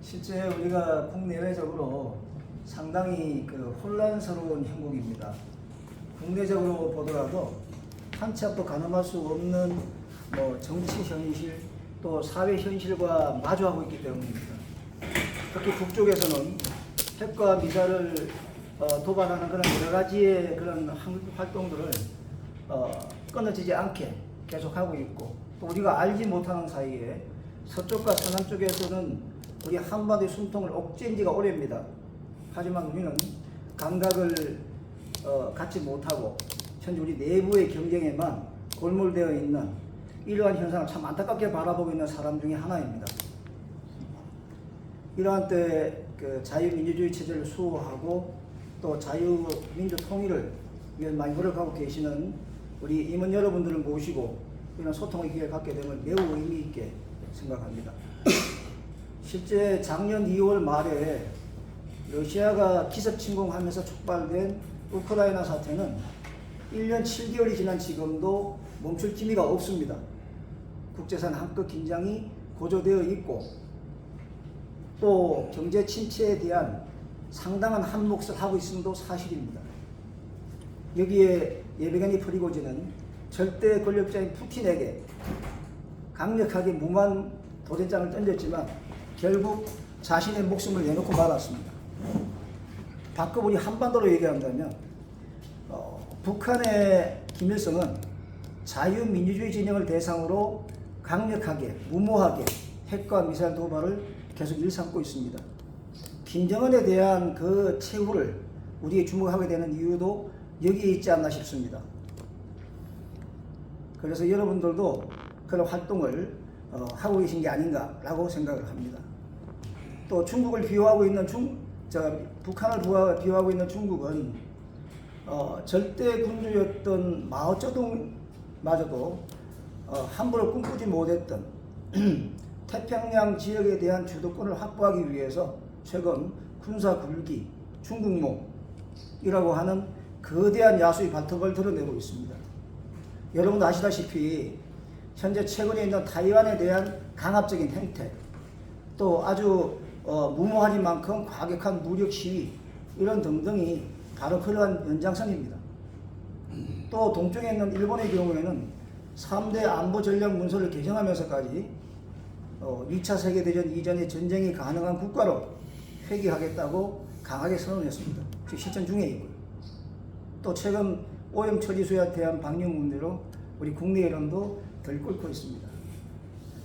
실제 우리가 국내외적으로 상당히 혼란스러운 형국입니다. 국내적으로 보더라도 한 치 앞도 가늠할 수 없는 정치 현실 또 사회 현실과 마주하고 있기 때문입니다. 특히 북쪽에서는 핵과 미사를 도발하는 그런 여러 가지의 그런 활동들을 끊어지지 않게 계속하고 있고, 또 우리가 알지 못하는 사이에 서쪽과 서남 쪽에서는 우리 한반도의 숨통을 억제한 지가 오래입니다. 하지만 우리는 감각을 갖지 못하고 현재 우리 내부의 경쟁에만 골몰되어 있는 이러한 현상을 참 안타깝게 바라보고 있는 사람 중에 하나입니다. 이러한 때 자유민주주의 체제를 수호하고 또 자유민주 통일을 위해 많이 노력하고 계시는 우리 임원 여러분들을 모시고 이런 소통의 기회를 갖게 됨을 매우 의미 있게 생각합니다. 실제 작년 2월 말에 러시아가 기습 침공하면서 촉발된 우크라이나 사태는 1년 7개월이 지난 지금도 멈출 기미가 없습니다. 국제상 한껏 긴장이 고조되어 있고 또 경제 침체에 대한 상당한 한몫을 하고 있음도 사실입니다. 여기에 예비간이 프리고진은 절대 권력자인 푸틴에게 강력하게 무모한 도전장을 던졌지만 결국 자신의 목숨을 내놓고 말았습니다. 바꿔 우리 한반도로 얘기한다면 북한의 김일성은 자유민주주의 진영을 대상으로 강력하게 무모하게 핵과 미사일 도발을 계속 일삼고 있습니다. 김정은에 대한 그 최후를 우리가 주목하게 되는 이유도 여기에 있지 않나 싶습니다. 그래서 여러분들도 그런 활동을 하고 계신 게 아닌가라고 생각을 합니다. 또 중국을 비호하고 있는 북한을 비호하고 있는 중국은 절대 군주였던 마오쩌둥마저도 함부로 꿈꾸지 못했던 태평양 지역에 대한 주도권을 확보하기 위해서 최근 군사 굴기, 중국몽이라고 하는 거대한 야수의 발톱을 드러내고 있습니다. 여러분 아시다시피 현재 최근에 있는 타이완에 대한 강압적인 행태, 또 아주 무모하니만큼 과격한 무력 시위 이런 등등이 바로 그러한 연장선입니다. 또 동쪽에 있는 일본의 경우에는 3대 안보 전략 문서를 개정하면서까지 2차 세계대전 이전의 전쟁이 가능한 국가로 회귀하겠다고 강하게 선언했습니다. 지금 실전 중에 있고요. 또 최근 오염 처리수에 대한 방류 문제로 우리 국내 여론도 들끓고 있습니다.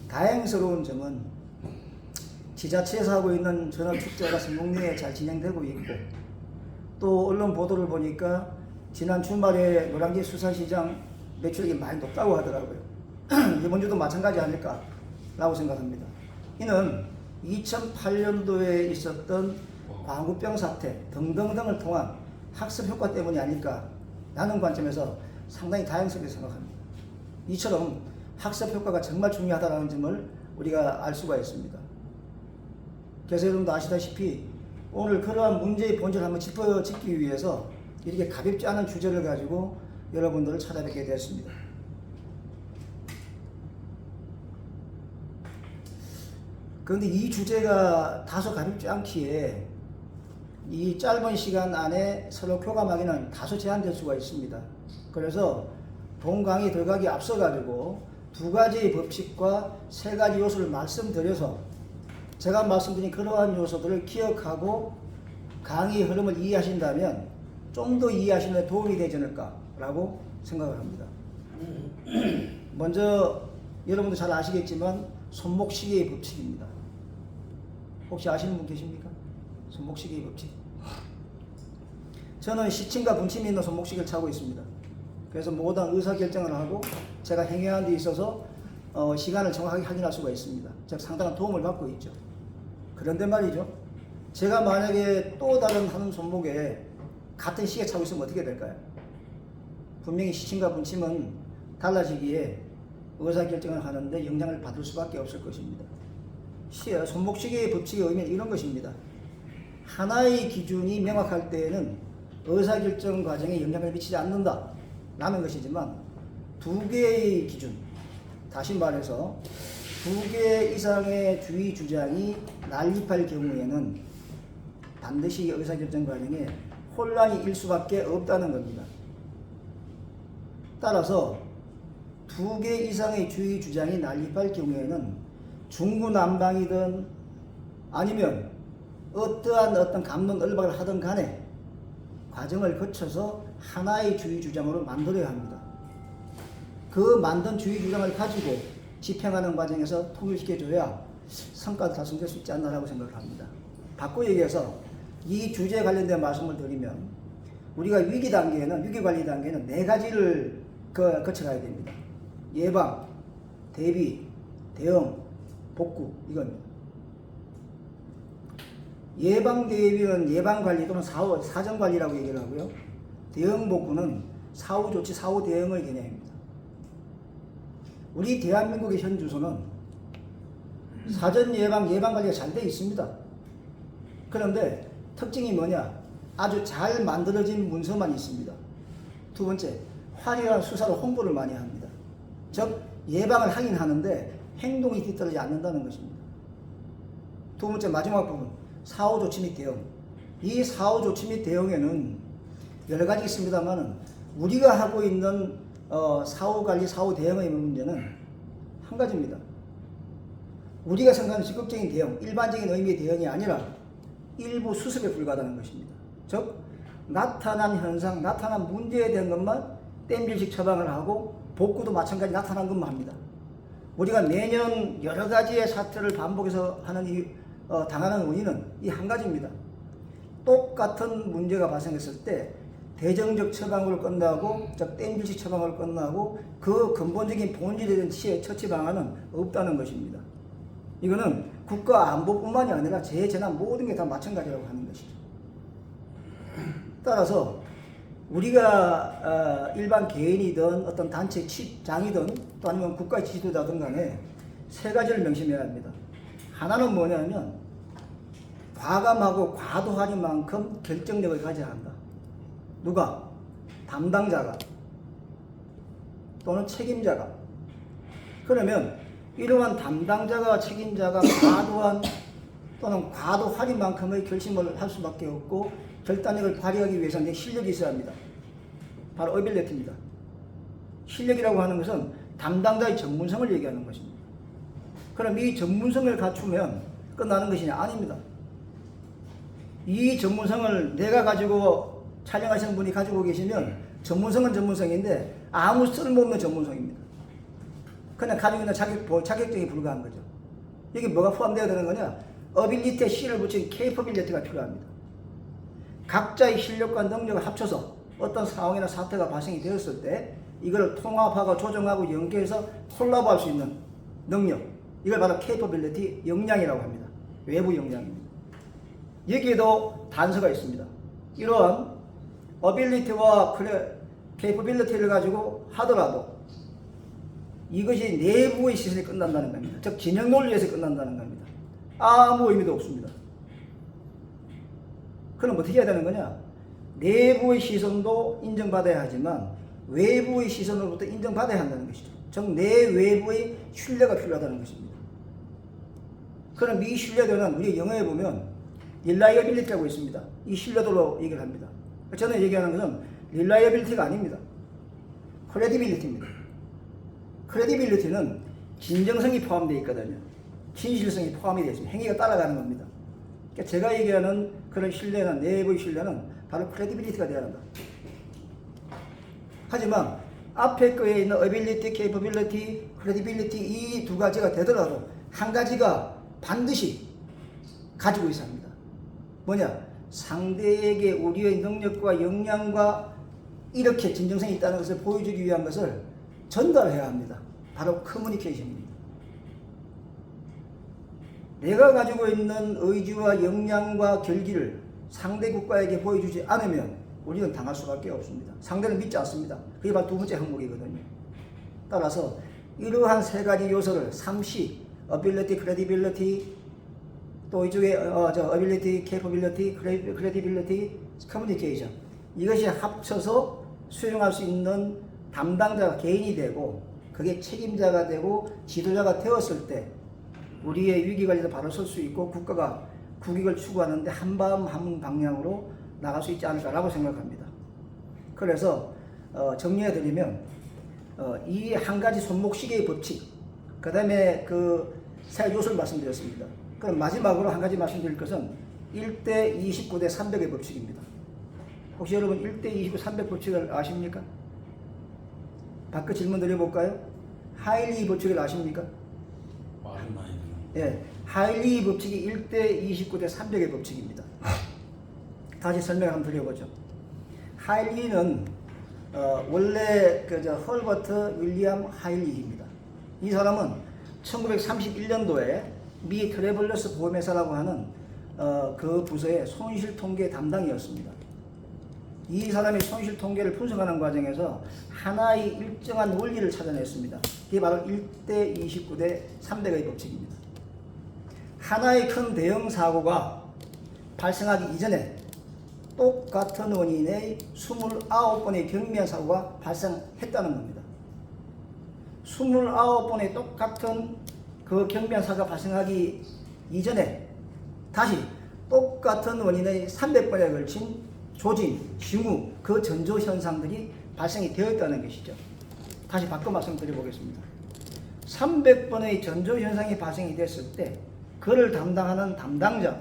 다행스러운 점은 지자체에서 하고 있는 전월축제가 성공 내에 잘 진행되고 있고, 또 언론 보도를 보니까 지난 주말에 노량진 수산시장 매출액이 많이 높다고 하더라고요. 이번 주도 마찬가지 아닐까라고 생각합니다. 이는 2008년도에 있었던 광우병 사태 등등등을 통한 학습 효과 때문이 아닐까라는 관점에서 상당히 다행스럽게 생각합니다. 이처럼 학습 효과가 정말 중요하다는 점을 우리가 알 수가 있습니다. 그래서 여러분도 아시다시피 오늘 그러한 문제의 본질을 한번 짚어짚기 위해서 이렇게 가볍지 않은 주제를 가지고 여러분들을 찾아뵙게 되었습니다. 그런데 이 주제가 다소 가볍지 않기에 이 짧은 시간 안에 서로 교감하기는 다소 제한될 수가 있습니다. 그래서 본 강의 들어가기 앞서 가지고 2가지의 법칙과 3가지 요소를 말씀드려서 제가 말씀드린 그러한 요소들을 기억하고 강의의 흐름을 이해하신다면 좀 더 이해하시는 데 도움이 되지 않을까라고 생각을 합니다. 먼저 여러분도 잘 아시겠지만 손목시계의 법칙입니다. 혹시 아시는 분 계십니까? 손목시계의 법칙. 저는 시침과 분침이 있는 손목시계를 차고 있습니다. 그래서 모든 의사결정을 하고 제가 행해하는 데 있어서 시간을 정확하게 확인할 수가 있습니다. 즉 상당한 도움을 받고 있죠. 그런데 말이죠, 제가 만약에 또 다른 한 손목에 같은 시계 차고 있으면 어떻게 될까요? 분명히 시침과 분침은 달라지기에 의사결정을 하는데 영향을 받을 수밖에 없을 것입니다. 손목시계의 법칙의 의미는 이런 것입니다. 하나의 기준이 명확할 때에는 의사결정 과정에 영향을 미치지 않는다 라는 것이지만 2개의 기준, 다시 말해서 2개 이상의 주의 주장이 난립할 경우에는 반드시 의사결정 과정에 혼란이 일 수밖에 없다는 겁니다. 따라서 2개 이상의 주의 주장이 난립할 경우에는 중구난방이든 아니면 어떤 갑론을박을 하든 간에 과정을 거쳐서 하나의 주의 주장으로 만들어야 합니다. 그 만든 주의 주장을 가지고 집행하는 과정에서 통일시켜줘야 성과가 달성될 수 있지 않나라고 생각을 합니다. 바꿔 얘기해서 이 주제에 관련된 말씀을 드리면 우리가 위기 관리 단계에는 4가지를 거쳐가야 됩니다. 예방, 대비, 대응, 복구, 이겁니다. 예방 대비는 예방 관리 또는 사전 관리라고 얘기를 하고요. 대응 복구는 사후 조치, 사후 대응의 개념입니다. 우리 대한민국의 현 주소는 사전 예방 관리가 잘 되어 있습니다. 그런데 특징이 뭐냐? 아주 잘 만들어진 문서만 있습니다. 두 번째, 화려한 수사로 홍보를 많이 합니다. 즉 예방을 하긴 하는데 행동이 뒤따르지 않는다는 것입니다. 두 번째, 마지막 부분, 사후 조치 및 대응. 이 사후 조치 및 대응에는 여러 가지 있습니다만 우리가 하고 있는 사후 관리, 사후 대응의 문제는 한 가지입니다. 우리가 생각하는 적극적인 대응, 일반적인 의미의 대응이 아니라 일부 수습에 불과하다는 것입니다. 즉 나타난 현상, 나타난 문제에 대한 것만 땜질식 처방을 하고 복구도 마찬가지 나타난 것만 합니다. 우리가 매년 여러 가지의 사태를 반복해서 하는 당하는 원인은 이 한 가지입니다. 똑같은 문제가 발생했을 때 대정적 처방으로 끝나고 즉 땜질식 처방으로 끝나고 그 근본적인 본질에 대한 처치 방안은 없다는 것입니다. 이거는 국가 안보뿐만이 아니라 재난 모든 게 다 마찬가지라고 하는 것이죠. 따라서 우리가 일반 개인이든 어떤 단체 장이든 또 아니면 국가의 지도자든 간에 3가지를 명심해야 합니다. 하나는 뭐냐면 과감하고 과도하는 만큼 결정력을 가져야 한다. 누가? 담당자가 또는 책임자가. 그러면 이러한 담당자가 책임자가 과도한 또는 과도하는 만큼의 결심을 할 수밖에 없고 결단력을 발휘하기 위해서는 실력이 있어야 합니다. 바로 어빌리티입니다. 실력이라고 하는 것은 담당자의 전문성을 얘기하는 것입니다. 그럼 이 전문성을 갖추면 끝나는 것이냐? 아닙니다. 이 전문성을 내가 가지고 촬영하시는 분이 가지고 계시면 전문성은 전문성인데 아무 쓸모없는 전문성입니다. 그냥 가지고 있는 자격증이 불과한 거죠. 여기 뭐가 포함되어야 되는 거냐? 어빌리티에 C를 붙인 케이퍼빌리티가 필요합니다. 각자의 실력과 능력을 합쳐서 어떤 상황이나 사태가 발생이 되었을 때 이걸 통합하고 조정하고 연계해서 콜라보할 수 있는 능력, 이걸 바로 케이퍼빌리티, 역량이라고 합니다. 외부 역량입니다. 여기에도 단서가 있습니다. 이러한 어빌리티와 케이퍼빌리티를 가지고 하더라도 이것이 내부의 시선이 끝난다는 겁니다. 즉 진영 논리에서 끝난다는 겁니다. 아무 의미도 없습니다. 그럼 어떻게 해야 되는 거냐? 내부의 시선도 인정받아야 하지만 외부의 시선으로부터 인정받아야 한다는 것이죠. 즉 내 외부의 신뢰가 필요하다는 것입니다. 그럼 이 신뢰도는 우리 영어에 보면 reliability라고 있습니다. 이 신뢰도로 얘기를 합니다. 저는 얘기하는 것은 reliability가 아닙니다. credibility입니다. credibility는 진정성이 포함되어 있거든요. 진실성이 포함이 되어 있습니다. 행위가 따라가는 겁니다. 그러니까 제가 얘기하는 그런 신뢰는, 내부의 신뢰는 바로 credibility가 되어야 한다. 하지만 앞에 거에 있는 ability, capability, credibility 이 2가지가 되더라도 한 가지가 반드시 가지고 있어야 합니다. 뭐냐? 상대에게 우리의 능력과 역량과 이렇게 진정성이 있다는 것을 보여주기 위한 것을 전달해야 합니다. 바로 커뮤니케이션입니다. 내가 가지고 있는 의지와 역량과 결기를 상대 국가에게 보여주지 않으면 우리는 당할 수밖에 없습니다. 상대는 믿지 않습니다. 그게 바로 2번째 항목이거든요. 따라서 이러한 3가지 요소를 3C, ability, credibility, 또 이쪽에 ability, capability, credibility, communication, 이것이 합쳐서 수용할 수 있는 담당자가 개인이 되고 그게 책임자가 되고 지도자가 되었을 때 우리의 위기관리도 바로 설 수 있고 국가가 국익을 추구하는데 한밤 한 방향으로 나갈 수 있지 않을까라고 생각합니다. 그래서 정리해드리면 이 한 가지 손목시계의 법칙, 그 다음에 그 세 요소를 말씀드렸습니다. 그럼 마지막으로 한 가지 말씀드릴 것은 1대 29대 300의 법칙입니다. 혹시 여러분 1대 29, 300 법칙을 아십니까? 바꿔 질문 드려볼까요? 하일리 법칙을 아십니까? 말은 많이 예, 하일리 법칙이 1대 29대 300의 법칙입니다. 다시 설명 한번 드려보죠. 하일리는 원래 헐버트 윌리엄 하일리입니다. 이 사람은 1931년도에 미 트래블러스 보험회사라고 하는 그 부서의 손실 통계 담당이었습니다. 이 사람이 손실 통계를 분석하는 과정에서 하나의 일정한 원리를 찾아냈습니다. 이게 바로 1대 29대 300의 법칙입니다. 하나의 큰 대형 사고가 발생하기 이전에 똑같은 원인의 29번의 경미한 사고가 발생했다는 겁니다. 29번의 똑같은 그 경미한 사고가 발생하기 이전에 다시 똑같은 원인의 300번에 걸친 조진, 징후, 그 전조 현상들이 발생이 되었다는 것이죠. 다시 바꿔 말씀드려보겠습니다. 300번의 전조 현상이 발생이 됐을 때 그를 담당하는 담당자,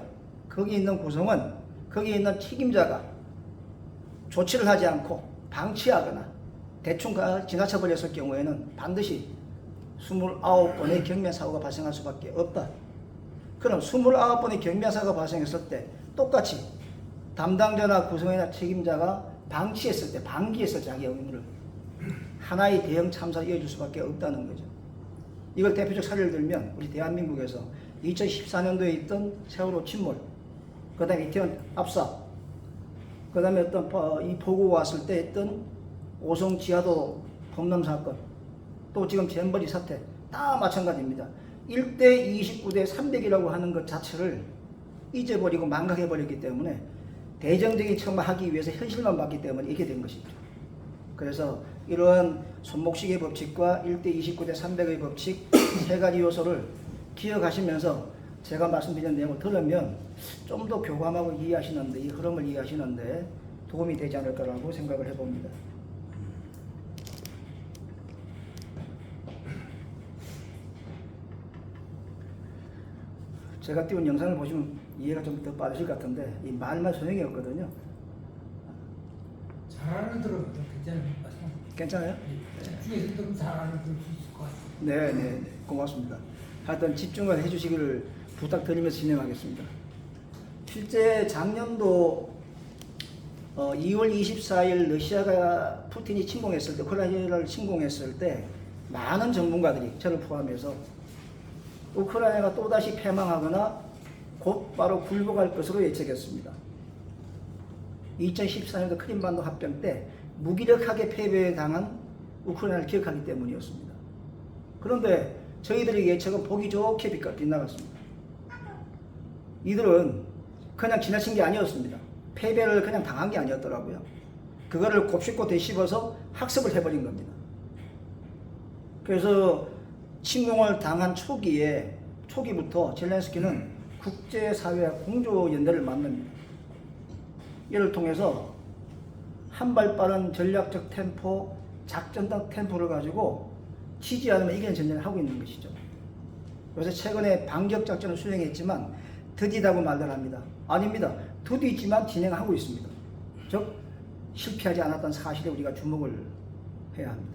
거기 있는 구성원, 거기 있는 책임자가 조치를 하지 않고 방치하거나 대충 지나쳐 버렸을 경우에는 반드시 29번의 경미한 사고가 발생할 수밖에 없다. 그럼 29번의 경미한 사고가 발생했을 때 똑같이 담당자나 구성원이나 책임자가 방치했을 때, 방기했을 때 자기 의무를 하나의 대형 참사를 이어줄 수밖에 없다는 거죠. 이걸 대표적 사례를 들면 우리 대한민국에서 2014년도에 있던 세월호 침몰, 그 다음에 이태원 압사, 그 다음에 어떤 이 보고 왔을 때 했던 오송 지하도 범람 사건, 또 지금 잼버리 사태 다 마찬가지입니다. 1대 29대 300이라고 하는 것 자체를 잊어버리고 망각해버렸기 때문에 대정적인 처마하기 위해서 현실만 봤기 때문에 이렇게 된 것이죠. 그래서 이러한 손목시계 법칙과 1대 29대 300의 법칙 세 가지 요소를 기억하시면서 제가 말씀드린 내용을 들으면 좀 더 교감하고 이해하시는데, 이 흐름을 이해하시는데 도움이 되지 않을까라고 생각을 해봅니다. 제가 띄운 영상을 보시면 이해가 좀 더 빠르실 것 같은데 이 말만 소용이 없거든요. 잘하는 들어도 괜찮아요. 괜찮아요? 중에서 좀 잘하는 들을 수 있을 것 같아요. 네, 고맙습니다. 하여튼 집중을 해주시기를 부탁드리면서 진행하겠습니다. 실제 작년도 2월 24일 러시아가 푸틴이 침공했을 때, 우크라이나를 침공했을 때 많은 전문가들이 저를 포함해서 우크라이나가 또다시 패망하거나 곧바로 굴복할 것으로 예측했습니다. 2014년도 크림반도 합병 때 무기력하게 패배당한 우크라이나를 기억하기 때문이었습니다. 그런데 저희들의 예측은 보기 좋게 빗나갔습니다. 이들은 그냥 지나친 게 아니었습니다. 패배를 그냥 당한 게 아니었더라고요. 그거를 곱씹고 되씹어서 학습을 해버린 겁니다. 그래서 침공을 당한 초기부터 젤렌스키는 국제사회와 공조연대를 만듭니다. 이를 통해서 한 발 빠른 전략적 템포, 작전적 템포를 가지고 지지 않으면 이기는 전쟁을 하고 있는 것이죠. 그래서 최근에 반격작전을 수행했지만 더디다고 말을 합니다. 아닙니다. 더디지만 진행하고 있습니다. 즉 실패하지 않았던 사실에 우리가 주목을 해야 합니다.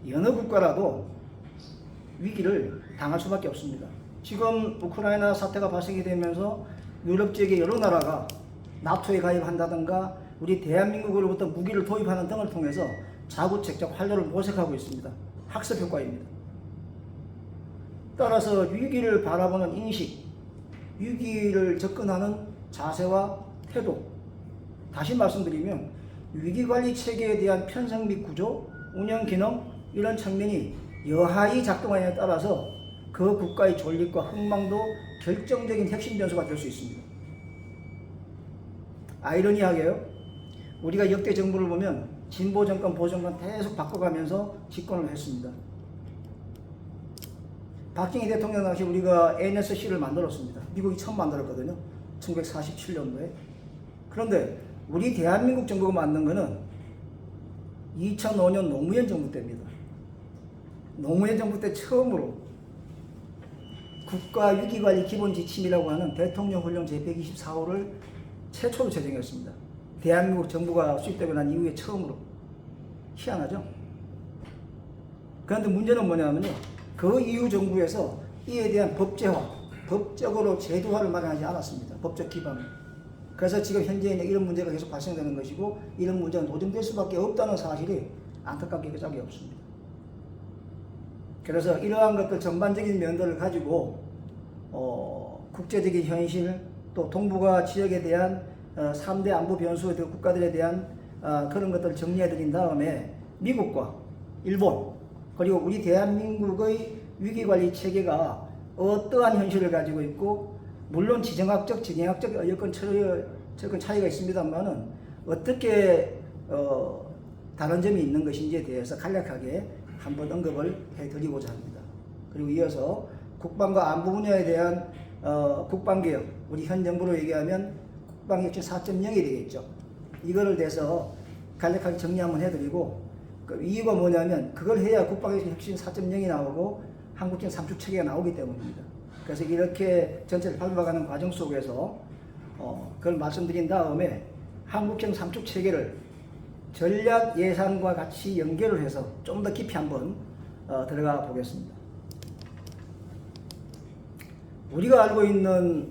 여느 국가라도 위기를 당할 수밖에 없습니다. 지금 우크라이나 사태가 발생이 되면서 유럽 지역의 여러 나라가 나토에 가입한다든가 우리 대한민국으로부터 무기를 도입하는 등을 통해서 자구책적 활로를 모색하고 있습니다. 학습 효과입니다. 따라서 위기를 바라보는 인식, 위기를 접근하는 자세와 태도, 다시 말씀드리면 위기관리 체계에 대한 편성 및 구조, 운영 기능 이런 측면이 여하히 작동하느냐에 따라서 그 국가의 존립과 흥망도 결정적인 핵심 변수가 될 수 있습니다. 아이러니하게요, 우리가 역대 정부를 보면 진보 정권, 보수 정권 계속 바꿔가면서 집권을 했습니다. 박정희 대통령 당시 우리가 NSC를 만들었습니다. 미국이 처음 만들었거든요. 1947년도에. 그런데 우리 대한민국 정부가 만든 거는 2005년 노무현 정부 때입니다. 노무현 정부 때 처음으로 국가위기관리 기본지침이라고 하는 대통령훈령 제124호를 최초로 제정했습니다. 대한민국 정부가 수립되고 난 이후에 처음으로. 희한하죠? 그런데 문제는 뭐냐면요. 그 이후 정부에서 이에 대한 법제화, 법적으로 제도화를 마련하지 않았습니다. 법적 기반을. 그래서 지금 현재는 이런 문제가 계속 발생되는 것이고 이런 문제가 노정될 수밖에 없다는 사실이 안타깝게 짝이 없습니다. 그래서 이러한 것들 전반적인 면들을 가지고 국제적인 현실 또 동북아 지역에 대한 3대 안보 변수의 국가들에 대한 그런 것들을 정리해 드린 다음에 미국과 일본 그리고 우리 대한민국의 위기관리 체계가 어떠한 현실을 가지고 있고 물론 지정학적, 진행학적 여건 차이가 있습니다만은 어떻게 다른 점이 있는 것인지에 대해서 간략하게 한번 언급을 해드리고자 합니다. 그리고 이어서 국방과 안보 분야에 대한 국방개혁, 우리 현 정부로 얘기하면 국방혁신 4.0이 되겠죠. 이거를 대해서 간략하게 정리 한번 해드리고 그 이유가 뭐냐면 그걸 해야 국방혁신 4.0이 나오고 한국적 삼축체계가 나오기 때문입니다. 그래서 이렇게 전체를 밟아가는 과정 속에서 그걸 말씀드린 다음에 한국형 삼축체계를 전략 예산과 같이 연결을 해서 좀 더 깊이 한번 들어가 보겠습니다. 우리가 알고 있는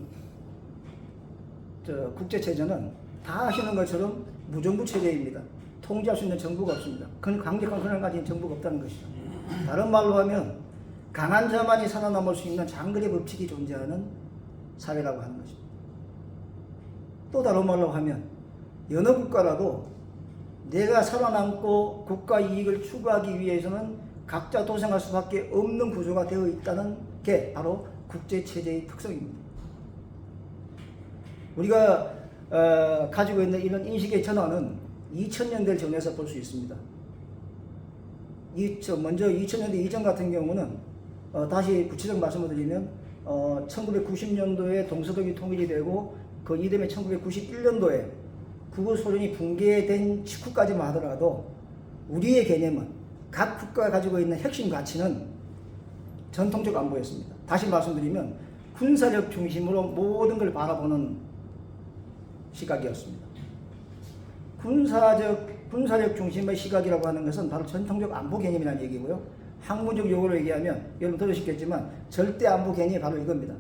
국제체제는 다 아시는 것처럼 무정부 체제입니다. 통제할 수 있는 정부가 없습니다. 강력한 권한을 가진 정부가 없다는 것이죠. 다른 말로 하면 강한 자만이 살아남을 수 있는 장거리 법칙이 존재하는 사회라고 하는 것입니다. 또 다른 말로 하면 여느 국가라도 내가 살아남고 국가 이익을 추구하기 위해서는 각자 도생할 수밖에 없는 구조가 되어 있다는 게 바로 국제체제의 특성입니다. 우리가 가지고 있는 이런 인식의 전환은 2000년대를 전해서 볼 수 있습니다. 먼저 2000년대 이전 같은 경우는 다시 구체적 말씀을 드리면 1990년도에 동서독이 통일이 되고 그 이듬해 1991년도에 구소련이 붕괴된 직후까지만 하더라도 우리의 개념은 각 국가가 가지고 있는 핵심 가치는 전통적 안보였습니다. 다시 말씀드리면 군사력 중심으로 모든 걸 바라보는 시각이었습니다. 군사력 중심의 시각이라고 하는 것은 바로 전통적 안보 개념이라는 얘기고요. 학문적 용어로 얘기하면 여러분 들으셨겠지만 절대 안보 개념이 바로 이겁니다.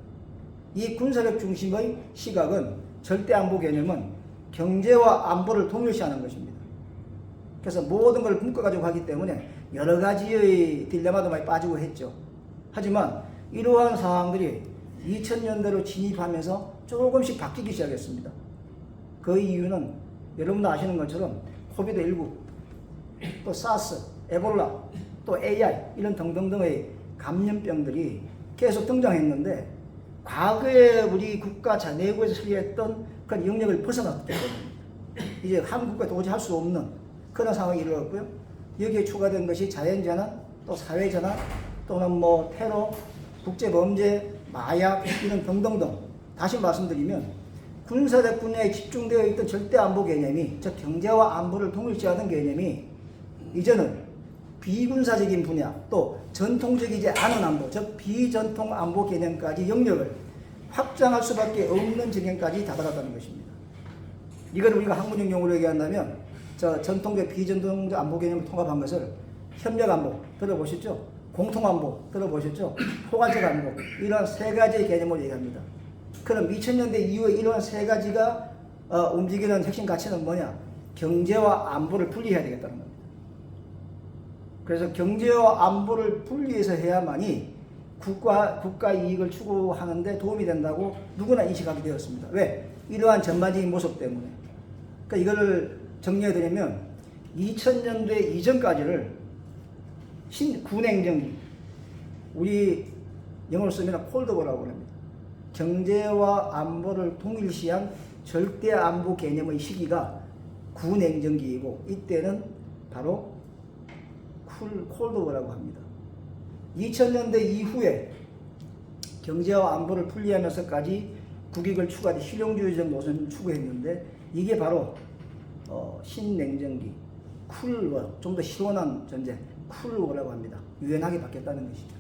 이 군사력 중심의 시각은 절대 안보 개념은 경제와 안보를 동일시하는 것입니다. 그래서 모든 걸 묶어가지고 하기 때문에 여러 가지의 딜레마도 많이 빠지고 했죠. 하지만 이러한 상황들이 2000년대로 진입하면서 조금씩 바뀌기 시작했습니다. 그 이유는 여러분도 아시는 것처럼 코비드19, 또 사스, 에볼라, 또 AI 이런 등등등의 감염병들이 계속 등장했는데 과거에 우리 국가 내부에서 처리했던 그런 영역을 벗어났기 때문에 이제 한국과 도저히 할 수 없는 그런 상황이 일어났고요. 여기에 추가된 것이 자연재난, 또 사회재난, 또는 뭐 테러, 국제범죄, 마약 이런 등등등. 다시 말씀드리면 군사적 분야에 집중되어 있던 절대안보 개념이 즉 경제와 안보를 동일시하던 개념이 이제는 비군사적인 분야 또 전통적이지 않은 안보 즉 비전통 안보 개념까지 영역을 확장할 수밖에 없는 지경까지 다다랐다는 것입니다. 이걸 우리가 학문적 용어로 얘기한다면 전통적 비전통적 안보 개념을 통합한 것을 협력안보 들어보셨죠? 공통안보 들어보셨죠? 포괄적 안보 이런 세 가지의 개념을 얘기합니다. 그럼 2000년대 이후에 이러한 세 가지가 움직이는 핵심 가치는 뭐냐? 경제와 안보를 분리해야 되겠다는 겁니다. 그래서 경제와 안보를 분리해서 해야만이 국가 이익을 추구하는 데 도움이 된다고 누구나 인식하게 되었습니다. 왜? 이러한 전반적인 모습 때문에. 그러니까 이거를 정리해드리면 2000년대 이전까지를 구냉정기, 우리 영어로 쓰면 콜드워라고 합니다. 경제와 안보를 동일시한 절대 안보 개념의 시기가 구냉정기이고 이때는 바로 콜드워라고 합니다. 2000년대 이후에 경제와 안보를 분리하면서까지 국익을 추구하는 실용주의적 노선을 추구했는데 이게 바로 신냉전기, 쿨워, 좀 더 시원한 전쟁, 쿨워라고 합니다. 유연하게 바뀌었다는 것이죠.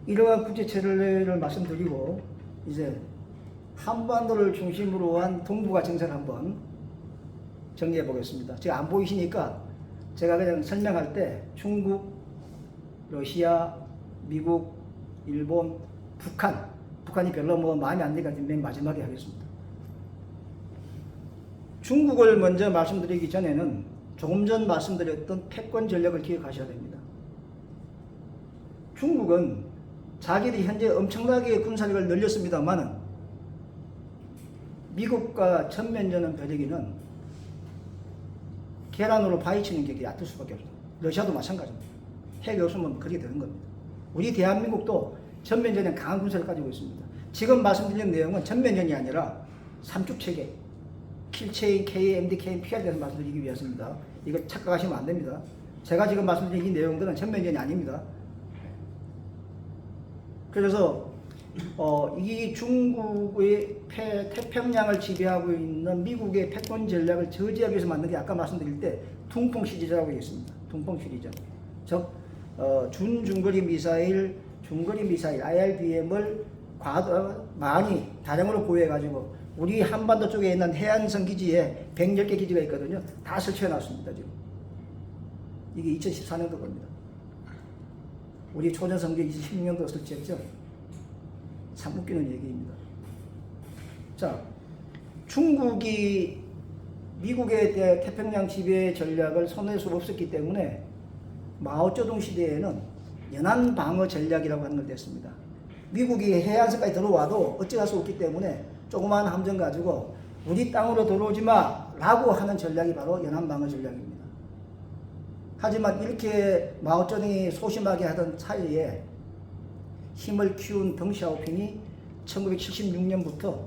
이러한 국제체제를 말씀드리고 이제 한반도를 중심으로 한 동북아 정세를 한번 정리해 보겠습니다. 제가 안 보이시니까 제가 그냥 설명할 때 중국, 러시아, 미국, 일본, 북한이 별로 뭐 마음에 안 들니까 맨 마지막에 하겠습니다. 중국을 먼저 말씀드리기 전에는 조금 전 말씀드렸던 패권 전략을 기억하셔야 됩니다. 중국은 자기들이 현재 엄청나게 군사력을 늘렸습니다만은 미국과 전면전은 벼르기는 계란으로 파헤치는 게 얕을 수밖에 없어요. 러시아도 마찬가지입니다. 핵이 없으면 그렇게 되는 겁니다. 우리 대한민국도 전면전에 강한 군사를 가지고 있습니다. 지금 말씀드린 내용은 전면전이 아니라 삼축체계, 킬체인, K, MDK, PR에 대해서 말씀드리기 위해서입니다. 이거 착각하시면 안 됩니다. 제가 지금 말씀드린 이 내용들은 전면전이 아닙니다. 그래서 이 중국의 태평양을 지배하고 있는 미국의 패권 전략을 저지하기 위해서 만든 게 아까 말씀드릴 때 둥펑 시리즈라고 있습니다. 둥펑 시리즈. 즉 중거리 미사일 IRBM을 많이 다량으로 보유해가지고 우리 한반도 쪽에 있는 해안선 기지에 110개 기지가 있거든요. 다 설치해놨습니다. 지금. 이게 2014년도 겁니다. 우리 초전성기 2016년도 설치했죠. 참 웃기는 얘기입니다. 자, 중국이 미국에 대해 태평양 지배 전략을 손댈 수 없었기 때문에 마오쩌둥 시대에는 연안 방어 전략이라고 하는 걸 냈습니다. 미국이 해안선까지 들어와도 어찌할 수 없기 때문에 조그마한 함정 가지고 우리 땅으로 들어오지 마 라고 하는 전략이 바로 연안 방어 전략입니다. 하지만 이렇게 마오쩌둥이 소심하게 하던 사이에 힘을 키운 덩샤오핑이 1976년부터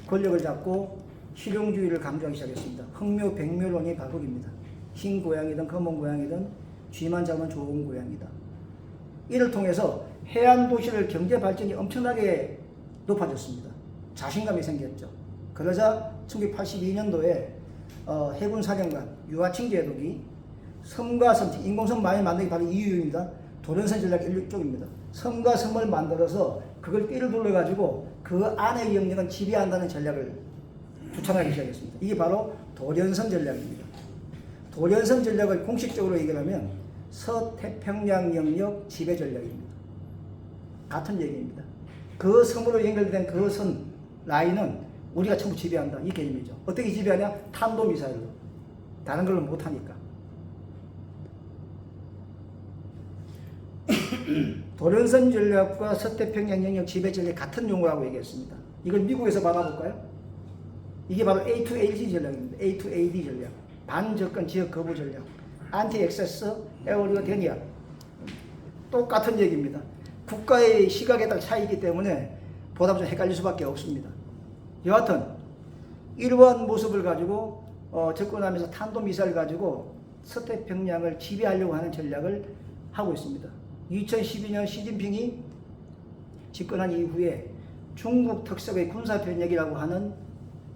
권력을 잡고 실용주의를 강조하기 시작했습니다. 흑묘 백묘론이 바둑입니다. 흰 고양이든 검은 고양이든 쥐만 잡으면 좋은 고양이다. 이를 통해서 해안 도시를 경제 발전이 엄청나게 높아졌습니다. 자신감이 생겼죠. 그러자 1982년도에 해군 사령관 유아칭 제독이 섬과 섬, 인공섬 많이 만들기 바로 이유입니다. 도련선 전략 일종입니다. 섬과 섬을 만들어서 그걸 띠를 둘러가지고 그 안의 영역은 지배한다는 전략을 추천하기 시작했습니다. 이게 바로 도련선 전략입니다. 도련선 전략을 공식적으로 얘기하면 서태평양 영역 지배 전략입니다. 같은 얘기입니다. 그 섬으로 연결된 그 선 라인은 우리가 전부 지배한다. 이 개념이죠. 어떻게 지배하냐? 탄도미사일로. 다른 걸로 못하니까. 도련선 전략과 서태평양 영역 지배 전략 같은 용어라고 얘기했습니다. 이걸 미국에서 받아볼까요? 이게 바로 A2AD 전략입니다. A2AD 전략. 반접근 지역 거부 전략. 안티-액세스 에어리어 데니아. 똑같은 얘기입니다. 국가의 시각에 따라 차이기 때문에 보다 좀 헷갈릴 수밖에 없습니다. 여하튼 이러한 모습을 가지고 접근하면서 탄도미사일 가지고 서태평양을 지배하려고 하는 전략을 하고 있습니다. 2012년 시진핑이 집권한 이후에 중국 특색의 군사 변혁이라고 하는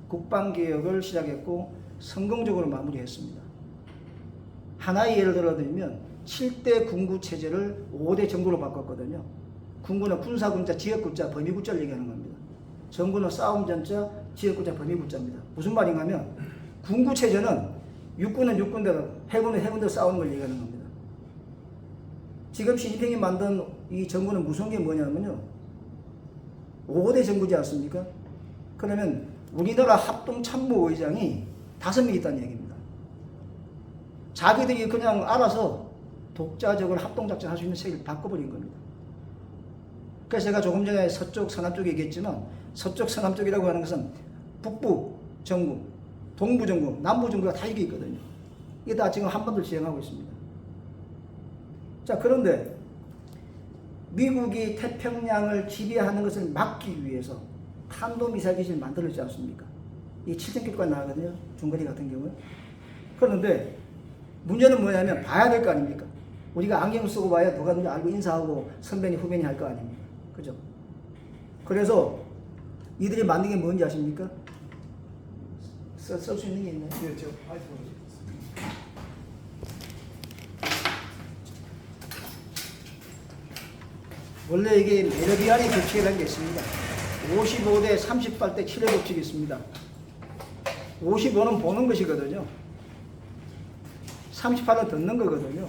국방개혁을 시작했고 성공적으로 마무리했습니다. 하나의 예를 들어드리면 7대 군구체제를 5대 정부로 바꿨거든요. 군구는 군사군자, 지역군자, 범위군자를 얘기하는 겁니다. 정부는 싸움전자, 지역군자, 범위군자입니다. 무슨 말인가 하면 군구체제는 육군은 육군대로, 해군은 해군대로 싸우는 걸 얘기하는 겁니다. 지금 시진핑이 만든 이 정부는 무서운 게 뭐냐면요. 5대 정부지 않습니까? 그러면 우리나라 합동참모의장이 5명 있다는 얘기입니다. 자기들이 그냥 알아서 독자적으로 합동작전 할 수 있는 체계를 바꿔버린 겁니다. 그래서 제가 조금 전에 서쪽, 서남 쪽 얘기했지만 서쪽, 서남 쪽이라고 하는 것은 북부 정부, 동부 정부, 남부 정부가 다 이게 있거든요. 이게 다 지금 한반도를 지향하고 있습니다. 자, 그런데 미국이 태평양을 지배하는 것을 막기 위해서 탄도미사일 기지를 만들었지 않습니까? 이 7,000km까지 나가거든요. 중거리 같은 경우는. 그런데 문제는 뭐냐면 봐야 될 거 아닙니까? 우리가 안경 쓰고 봐야 누가 누군지 알고 인사하고 선배님 후배님 할 거 아닙니까? 그죠? 그래서 이들이 만든 게 뭔지 아십니까? 쓸 수 있는 게 있나요? 예, 저 아이폰. 원래 이게 메르비안의 법칙이라는 게 있습니다. 55대 38대 7의 법칙이 있습니다. 55는 보는 것이거든요. 38은 듣는 거거든요.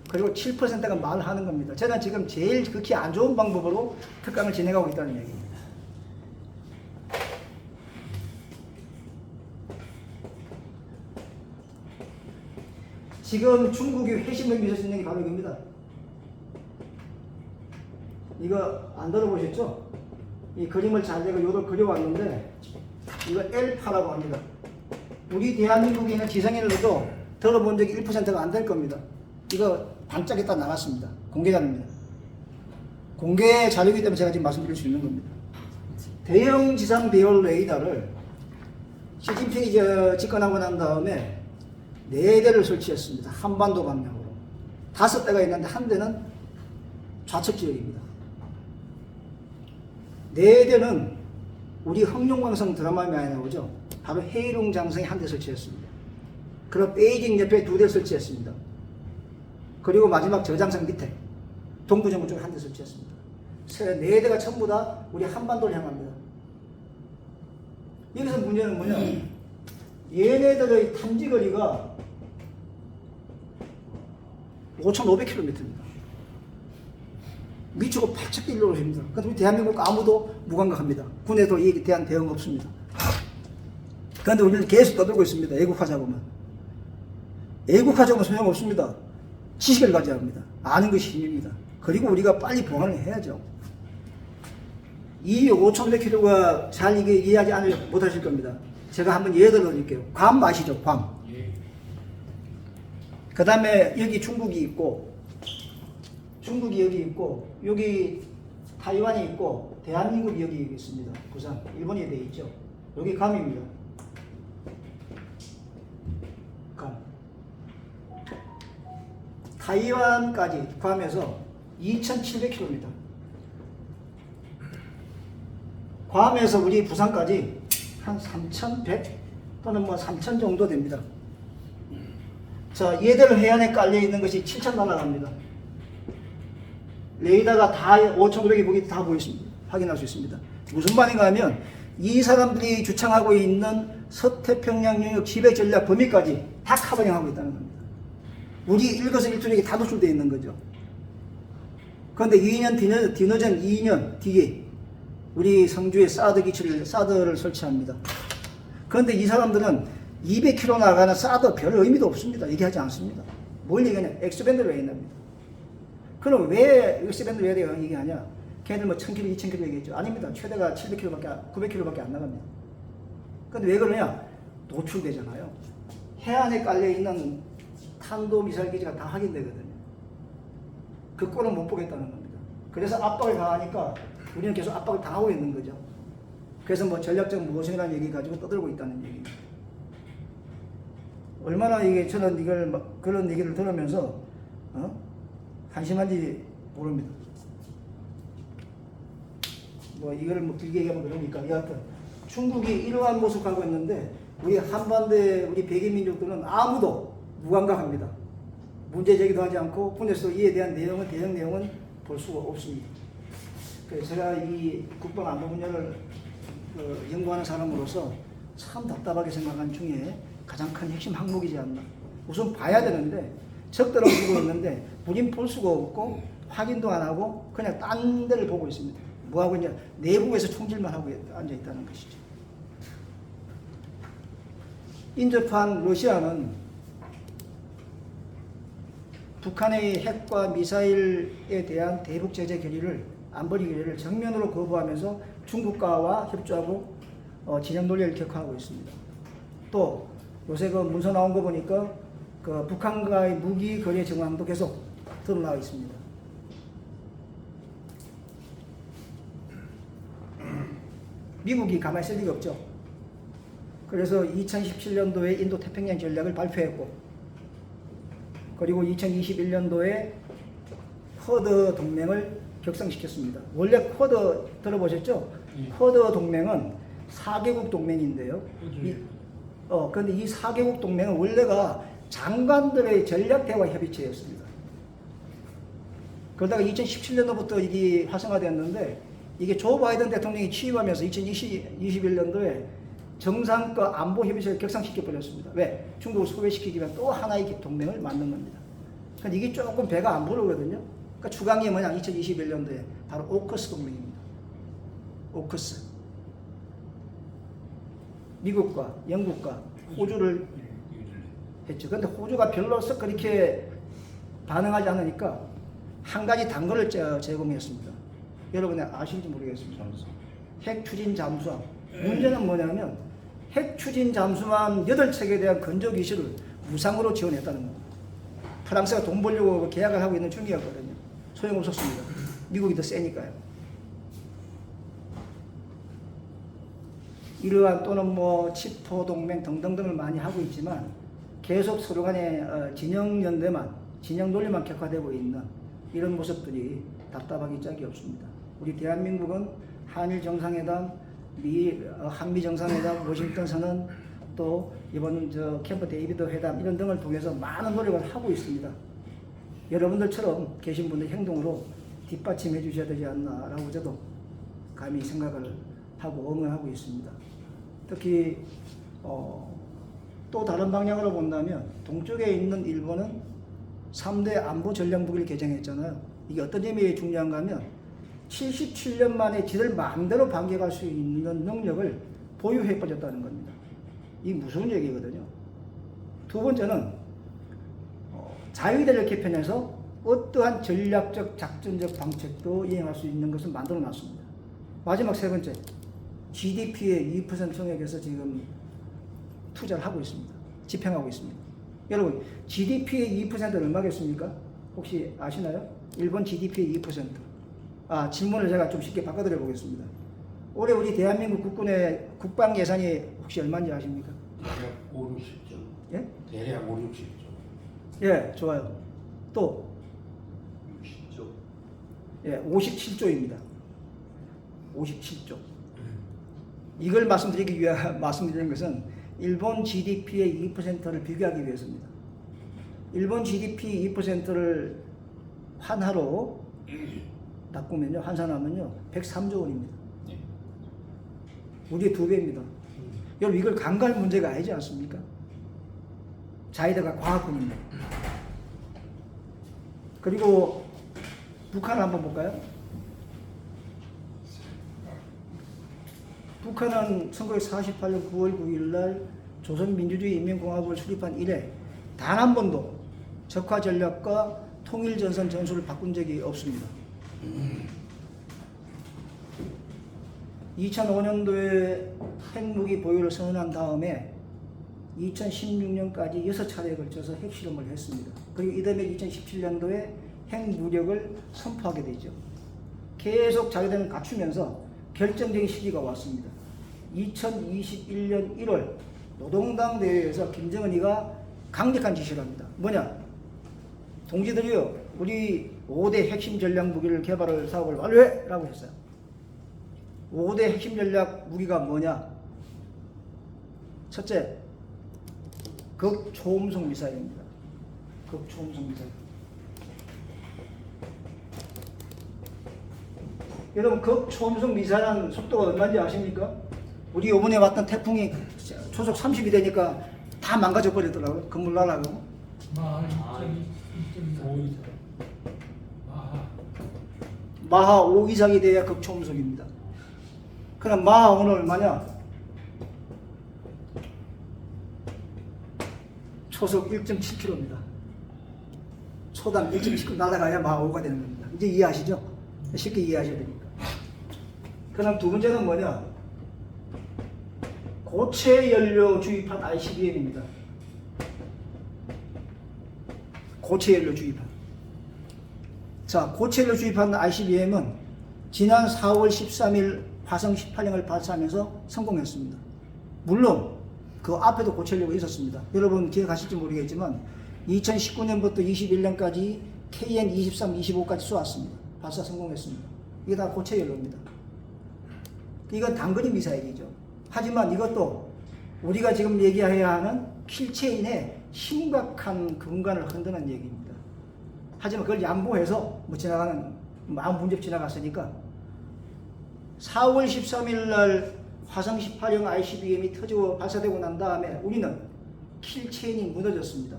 그리고 7%가 말하는 겁니다. 저는 지금 제일 극히 안 좋은 방법으로 특강을 진행하고 있다는 얘기입니다. 지금 중국이 회심을 미칠 수 있는 게 바로 이겁니다. 이거 안 들어보셨죠? 이 그림을 잘 내가 요걸 그려왔는데 이거 L8라고 합니다. 우리 대한민국에 있는 지성인들도 들어본 적이 1%가 안 될 겁니다. 이거 반짝이 딱 나갔습니다. 공개 자료입니다. 공개 자료이기 때문에 제가 지금 말씀드릴 수 있는 겁니다. 대형 지상 배열 레이더를 시진핑이 집권하고 난 다음에 4대를 설치했습니다. 한반도 방향으로. 5대가 있는데 한 대는 좌측 지역입니다. 4대는 우리 흑룡광성 드라마에 많이 나오죠. 바로 해룡 장성에 한 대 설치했습니다. 그리고 베이징 옆에 2대 설치했습니다. 그리고 마지막 저장성 밑에 동부정부 쪽에 한 대 설치했습니다. 4대가 전부 다 우리 한반도를 향합니다. 여기서 문제는 뭐냐? 얘네들의 탐지거리가 5,500km입니다. 미치고 발짝 뛰어오십니다. 그런데 우리 대한민국 아무도 무감각합니다. 군에도 이에 대한 대응 없습니다. 그런데 우리는 계속 떠들고 있습니다. 애국하자고만. 애국하자고만 소용없습니다. 지식을 가져야 합니다. 아는 것이 힘입니다. 그리고 우리가 빨리 보완을 해야죠. 이 5,500km가 잘 이해하지 못하실 겁니다. 제가 한번 예를 들어 드릴게요. 괌 아시죠? 괌. 예. 그 다음에 여기 중국이 있고, 여기 있고, 여기 타이완이 있고, 대한민국이 여기 있습니다. 부산, 일본이 돼 있죠. 여기 괌입니다. 괌. 타이완까지 괌에서 2,700km. 괌에서 우리 부산까지 한 3,100 또는 뭐 3,000 정도 됩니다. 자, 얘들 해안에 깔려 있는 것이 7,000 날아갑니다. 레이더가 다 5,500이 보기 다 보이십니다. 확인할 수 있습니다. 무슨 말인가 하면 이 사람들이 주창하고 있는 서태평양 영역 지배 전략 범위까지 다 커버링하고 있다는 겁니다. 우리 일거수일투족이 다 노출되어 있는 거죠. 그런데 2년 뒤늦은 2년 뒤에 우리 성주에 사드를 설치합니다. 그런데 이 사람들은 200km 나가는 사드 별 의미도 없습니다. 얘기하지 않습니다. 뭘 얘기하냐? 엑스밴드를 얘기합니다. 그럼 왜 엑스밴드를 왜 얘기하냐? 걔네들 뭐 1000km, 2000km 얘기했죠. 아닙니다. 최대가 700km밖에, 900km밖에 안 나갑니다. 그런데 왜 그러냐? 노출되잖아요. 해안에 깔려있는 탄도미사일 기지가 다 확인되거든요. 그 꼴은 못 보겠다는 겁니다. 그래서 압박을 가하니까 우리는 계속 압박을 당하고 있는 거죠. 그래서 뭐 전략적 모성이라는 얘기 가지고 떠들고 있다는 얘기입니다. 얼마나 이게 저는 이걸 그런 얘기를 들으면서 한심한지 모릅니다. 뭐 이걸 뭐 길게 얘기하면 그러니까 여하튼 중국이 이러한 모습 하고 있는데 우리 한반도의 우리 백인 민족들은 아무도 무감각합니다. 문제 제기도 하지 않고 군에서도 이에 대한 대응 내용은 볼 수가 없습니다. 그래서 제가 이 국방 안보 분야를 연구하는 사람으로서 참 답답하게 생각한 중에 가장 큰 핵심 항목이지 않나. 우선 봐야 되는데 적들은 보고 있는데 우린 볼 수가 없고 확인도 안 하고 그냥 딴 데를 보고 있습니다. 뭐하고 있냐? 내부에서 총질만 하고 앉아 있다는 것이죠. 인접한 러시아는 북한의 핵과 미사일에 대한 대북 제재 결의를 안보리 결의를 정면으로 거부하면서 중국과와 협조하고 진영 논리를 격화하고 있습니다. 또 요새 그 문서 나온 거 보니까 그 북한과의 무기 거래 정황도 계속 드러나고 있습니다. 미국이 가만히 있을 리가 없죠. 그래서 2017년도에 인도 태평양 전략을 발표했고, 그리고 2021년도에 허드 동맹을 격상시켰습니다. 원래 쿼드 들어보셨죠? 쿼드 동맹은 4개국 동맹인데요. 그런데 이 4개국 동맹은 원래가 장관들의 전략대화 협의체였습니다. 그러다가 2017년도부터 이게 활성화됐는데 이게 조 바이든 대통령이 취임하면서 2021년도에 정상급 안보 협의체를 격상시켜 버렸습니다. 왜? 중국을 소외시키기 위한 또 하나의 동맹을 만든 겁니다. 근데 이게 조금 배가 안 부르거든요. 그러니까 주강이 뭐냐? 2021년도에 바로 오커스 동맹입니다. 오커스. 미국과 영국과 호주를 했죠. 근데 호주가 별로서 그렇게 반응하지 않으니까 한 가지 단거를 제공했습니다. 여러분이 아실지 모르겠습니다. 핵 추진 잠수함. 문제는 뭐냐면 핵 추진 잠수함 8척에 대한 건조 기술을 무상으로 지원했다는 겁니다. 프랑스가 돈 벌려고 계약을 하고 있는 중이었거든요. 소용없었습니다. 미국이 더 세니까요. 이러한 또는 뭐 치포 동맹 등등등을 많이 하고 있지만 계속 서로 간에 진영 연대만, 진영 논리만 격화되고 있는 이런 모습들이 답답하기 짝이 없습니다. 우리 대한민국은 한일 정상회담, 한미 정상회담, 워싱턴 선언, 또 이번 캠프 데이비드 회담 이런 등을 통해서 많은 노력을 하고 있습니다. 여러분들처럼 계신 분들 행동으로 뒷받침해 주셔야 되지 않나라고 저도 감히 생각을 하고 응원하고 있습니다. 특히 또 다른 방향으로 본다면 동쪽에 있는 일본은 3대 안보 전략 무기를 개정했잖아요. 이게 어떤 의미에 중요한가 하면 77년 만에 지들 마음대로 반격할 수 있는 능력을 보유해 버렸다는 겁니다. 이게 무서운 얘기거든요. 두 번째는 자위대를 개편해서 어떠한 전략적 작전적 방책도 이행할 수 있는 것을 만들어 놨습니다. 마지막 세 번째, GDP의 2% 총액에서 지금 투자를 하고 있습니다. 집행하고 있습니다. 여러분, GDP의 2%는 얼마겠습니까? 혹시 아시나요? 일본 GDP의 2%. 질문을 제가 좀 쉽게 바꿔드려 보겠습니다. 올해 우리 대한민국 국군의 국방 예산이 혹시 얼마인지 아십니까? 대략 5, 60조. 예? 대략 5, 60조. 예, 좋아요. 또 60조. 예, 57조입니다. 57조. 이걸 말씀드리는 것은 일본 GDP의 2%를 비교하기 위해서입니다. 일본 GDP 2%를 환화로 바꾸면요, 환산하면요, 103조 원입니다. 네. 우리의 2배입니다. 여러분, 이걸 간과할 문제가 아니지 않습니까? 자위대가 과학군입니다. 그리고 북한을 한번 볼까요? 북한은 1948년 9월 9일 날 조선민주주의 인민공화국을 수립한 이래 단 한 번도 적화 전략과 통일전선 전술을 바꾼 적이 없습니다. 2005년도에 핵무기 보유를 선언한 다음에 2016년까지 6차례에 걸쳐서 핵실험을 했습니다. 그리고 이듬해 2017년도에 핵무력을 선포하게 되죠. 계속 자기들은 갖추면서 결정적인 시기가 왔습니다. 2021년 1월 노동당 대회에서 김정은이가 강력한 지시를 합니다. 뭐냐? 동지들이요, 우리 5대 핵심 전략 무기를 개발할 사업을 완료해! 라고 했어요. 5대 핵심 전략 무기가 뭐냐? 첫째, 극초음속 미사일입니다. 극초음속 미사일. 여러분, 극초음속 미사일은 속도가 얼마인지 아십니까? 우리 이번에 왔던 태풍이 초속 30이 되니까 다 망가져 버리더라고요. 건물 날아가고. 마하 5 이상이 돼야 극초음속입니다. 그럼 마하 5는 얼마냐? 초속 1.7km입니다. 초당 1.7km 날아가야 마하 5가 되는 겁니다. 이제 이해하시죠? 쉽게 이해하셔야 됩니다. 그럼 두 번째는 뭐냐? 고체 연료 주입한 ICBM입니다. 고체 연료 주입한. 자, 고체 연료 주입한 ICBM은 지난 4월 13일 화성 18형을 발사하면서 성공했습니다. 물론 그 앞에도 고체 연료가 있었습니다. 여러분 기억하실지 모르겠지만 2019년부터 21년까지 KN-23, 25까지 쏘았습니다. 발사 성공했습니다. 이게 다 고체 연료입니다. 이건 단거리 미사일이죠. 하지만 이것도 우리가 지금 얘기해야 하는 킬체인의 심각한 근간을 흔드는 얘기입니다. 하지만 그걸 양보해서 뭐 지나가는 아무 문제 없이 지나갔으니까 4월 13일 날 화성 18형 ICBM이 터지고 발사되고 난 다음에 우리는 킬체인이 무너졌습니다.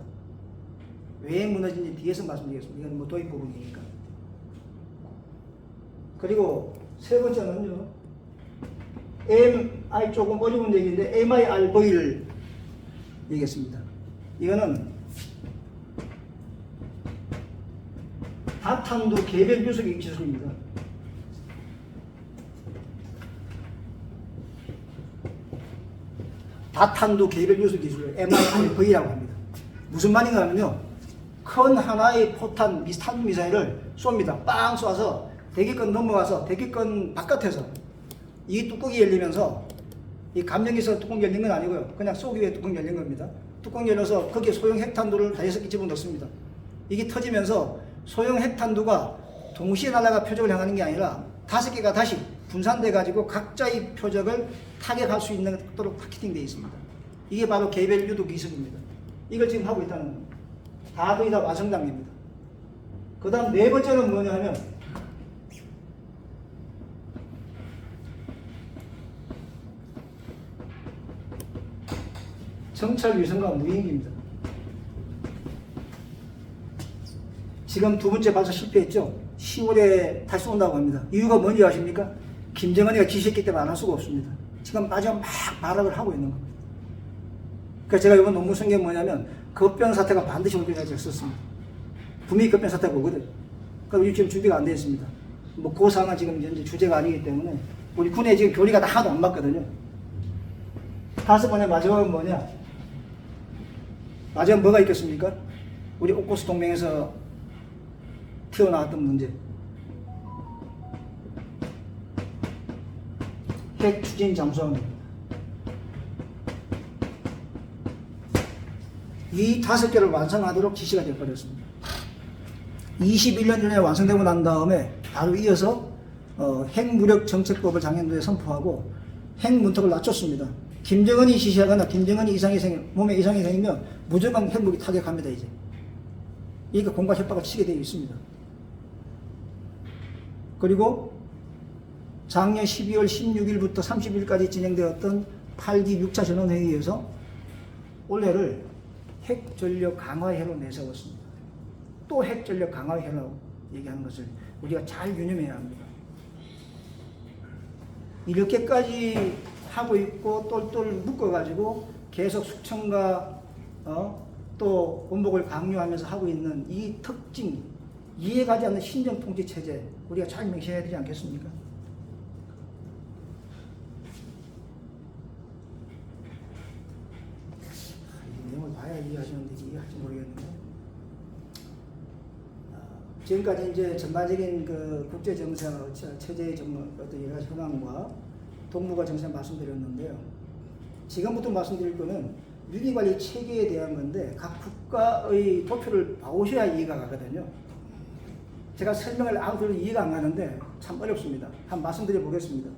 왜 무너진지 뒤에서 말씀드리겠습니다. 이건 뭐 도입 부분이니까. 그리고 세 번째는요. MI 조금 어려운 얘기인데 MIRV를 얘기했습니다. 이거는 다탄두 개별 유속의 기술입니다. 다탄두 개별 유속 기술을 MIRV라고 합니다. 무슨 말인가 하면요. 큰 하나의 포탄 탄두 미사일을 쏩니다. 빵 쏴서 대기권 넘어가서 대기권 바깥에서 이 뚜껑이 열리면서 이 감정기에서 뚜껑이 열린 건 아니고요. 그냥 쏘기 위해 뚜껑이 열린 겁니다. 뚜껑이 열려서 거기에 소형 핵탄두를 5개 집어넣습니다. 이게 터지면서 소형 핵탄두가 동시에 날아가 표적을 향하는 게 아니라 5개가 다시 분산돼 가지고 각자의 표적을 타격할 수 있도록 마케팅되어 있습니다. 이게 바로 개별 유도 기술입니다. 이걸 지금 하고 있다는 겁니다. 거의 다 완성 단계입니다. 그 다음 네 번째는 뭐냐 하면 정찰 위성과 무인기입니다. 지금 두 번째 발사 실패했죠. 10월에 다시 쏜다고 합니다. 이유가 뭔지 아십니까? 김정은이가 지시했기 때문에 안 할 수가 없습니다. 지금 마지막 막 발악을 하고 있는 겁니다. 그래서 제가 이번 논문 쓴 게 뭐냐면 급변 사태가 반드시 올 거라고 썼습니다. 분명히 급변 사태가 오거든요. 그러니까 우리 지금 준비가 안 되어 있습니다. 뭐 그 사항은 지금 현재 주제가 아니기 때문에 우리 군에 지금 교리가 하나도 안 맞거든요. 다섯 번째 마지막은 뭐냐? 마지막 뭐가 있겠습니까? 우리 오코스 동맹에서 튀어나왔던 문제. 핵 추진 잠수함입니다. 이 5개를 완성하도록 지시가 되어버렸습니다. 21년 전에 완성되고 난 다음에 바로 이어서 핵무력 정책법을 작년도에 선포하고 핵 문턱을 낮췄습니다. 김정은이 지시하거나 김정은이 몸에 이상이 생기면 무조건 핵무기 타격합니다. 이제 이게 공과 협박을 치게 되어 있습니다. 그리고 작년 12월 16일부터 30일까지 진행되었던 8기 6차 전원회의에서 올해를 핵전력 강화해로 내세웠습니다. 또 핵전력 강화해라고 얘기하는 것을 우리가 잘 유념해야 합니다. 이렇게까지 하고 있고 똘똘 묶어가지고 계속 숙청과 또 원복을 강요하면서 하고 있는 이 특징, 이해가지 않는 신정통치체제 우리가 잘 명시해야 되지 않겠습니까? 이 내용을 봐야 이해하시는데 이해할지 모르겠는데 지금까지 이제 전반적인 그 국제 정세, 체제의 어떤 여러 가지 현황과 동북아 정세 말씀드렸는데요. 지금부터 말씀드릴 거는 위기관리 체계에 대한 건데 각 국가의 도표를 봐오셔야 이해가 가거든요. 제가 설명을 아무도 이해가 안 가는데 참 어렵습니다. 한번 말씀드려 보겠습니다.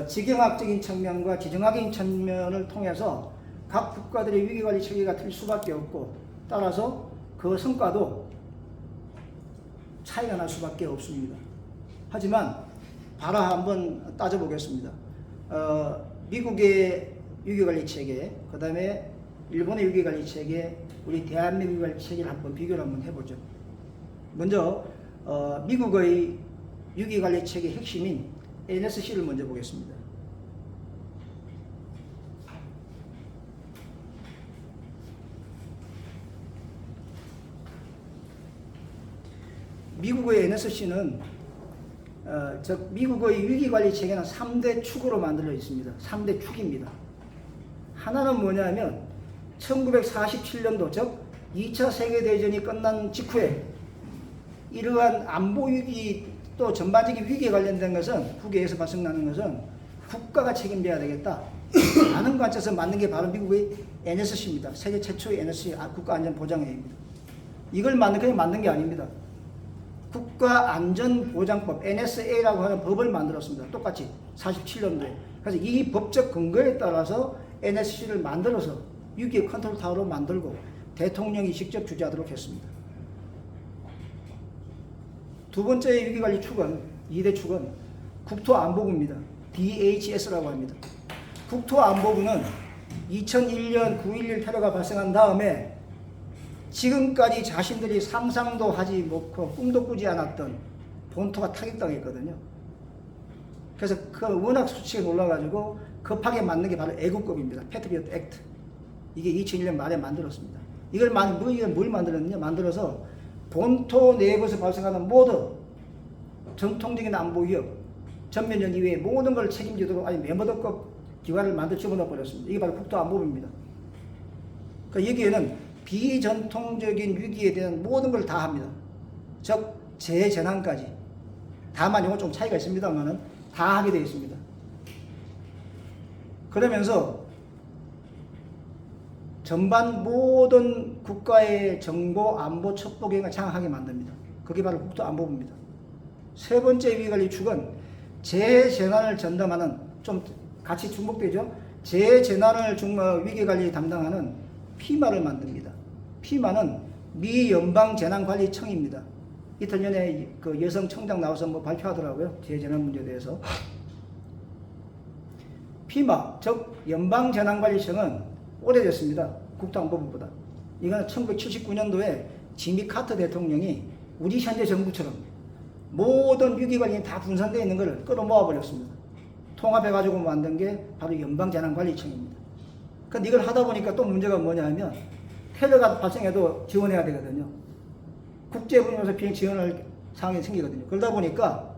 지경학적인 측면과 지정학적인 측면을 통해서 각 국가들의 위기관리 체계가 틀릴 수밖에 없고 따라서 그 성과도 차이가 날 수밖에 없습니다. 하지만 바로 한번 따져보겠습니다. 미국의 위기관리 체계, 그 다음에 일본의 위기관리 체계, 우리 대한민국 위기관리 체계를 한번 비교를 한번 해보죠. 먼저 미국의 위기관리 체계 핵심인 NSC를 먼저 보겠습니다. 미국의 NSC는 미국의 위기관리 체계는 3대 축으로 만들어 있습니다. 3대 축입니다. 하나는 뭐냐면 1947년도 즉 2차 세계대전이 끝난 직후에 이러한 안보 위기 또 전반적인 위기에 관련된 것은 국외에서 발생하는 것은 국가가 책임져야 되겠다 하는 관점에서 만든 게 바로 미국의 NSC입니다. 세계 최초의 NSC 국가안전보장회의입니다. 이걸 그냥 만든 게 아닙니다. 국가안전보장법 NSA라고 하는 법을 만들었습니다. 똑같이 47년도에. 그래서 이 법적 근거에 따라서 NSC를 만들어서 위기 컨트롤 타워로 만들고 대통령이 직접 주재하도록 했습니다. 두 번째 위기관리 축은 2대 축은 국토안보부입니다. DHS라고 합니다. 국토안보부는 2001년 9.11 테러가 발생한 다음에 지금까지 자신들이 상상도 하지 못하고 꿈도 꾸지 않았던 본토가 타격당했거든요. 그래서 그 워낙 수치가 놀라가지고 급하게 만든 게 바로 애국법입니다. 패트리어트 액트. 이게 2001년 말에 만들었습니다. 이걸 뭘 만들었느냐? 만들어서 본토 내부에서 발생하는 모든 전통적인 안보 위협, 전면전 이외의 모든 걸 책임지도록 아니 멤버드급 기관을 만들어 집어넣어 버렸습니다. 이게 바로 국토안보부입니다. 그러니까 여기에는 비전통적인 위기에 대한 모든 걸 다 합니다. 즉 재재난까지. 다만 이건 좀 차이가 있습니다만은 다 하게 되어 있습니다. 그러면서 전반 모든 국가의 정보, 안보, 첩보 기능을 장악하게 만듭니다. 그게 바로 국토안보부입니다. 세 번째 위기관리 축은 재재난을 전담하는, 좀 같이 중복되죠? 재재난을 위기관리 담당하는 피마를 만듭니다. 피마는 미 연방재난관리청입니다. 이틀 전에 그 여성 청장 나와서 뭐 발표하더라고요. 재재난 문제에 대해서. 피마, 즉 연방재난관리청은 오래됐습니다. 국토안보부보다. 이거는 1979년도에 지미 카터 대통령이 우리 현재 정부처럼 모든 위기관리에 다 분산되어 있는 것을 끌어모아 버렸습니다. 통합해가지고 만든 게 바로 연방재난관리청입니다. 근데 이걸 하다 보니까 또 문제가 뭐냐 하면 테러가 발생해도 지원해야 되거든요. 국제분야에서 비행 지원할 상황이 생기거든요. 그러다 보니까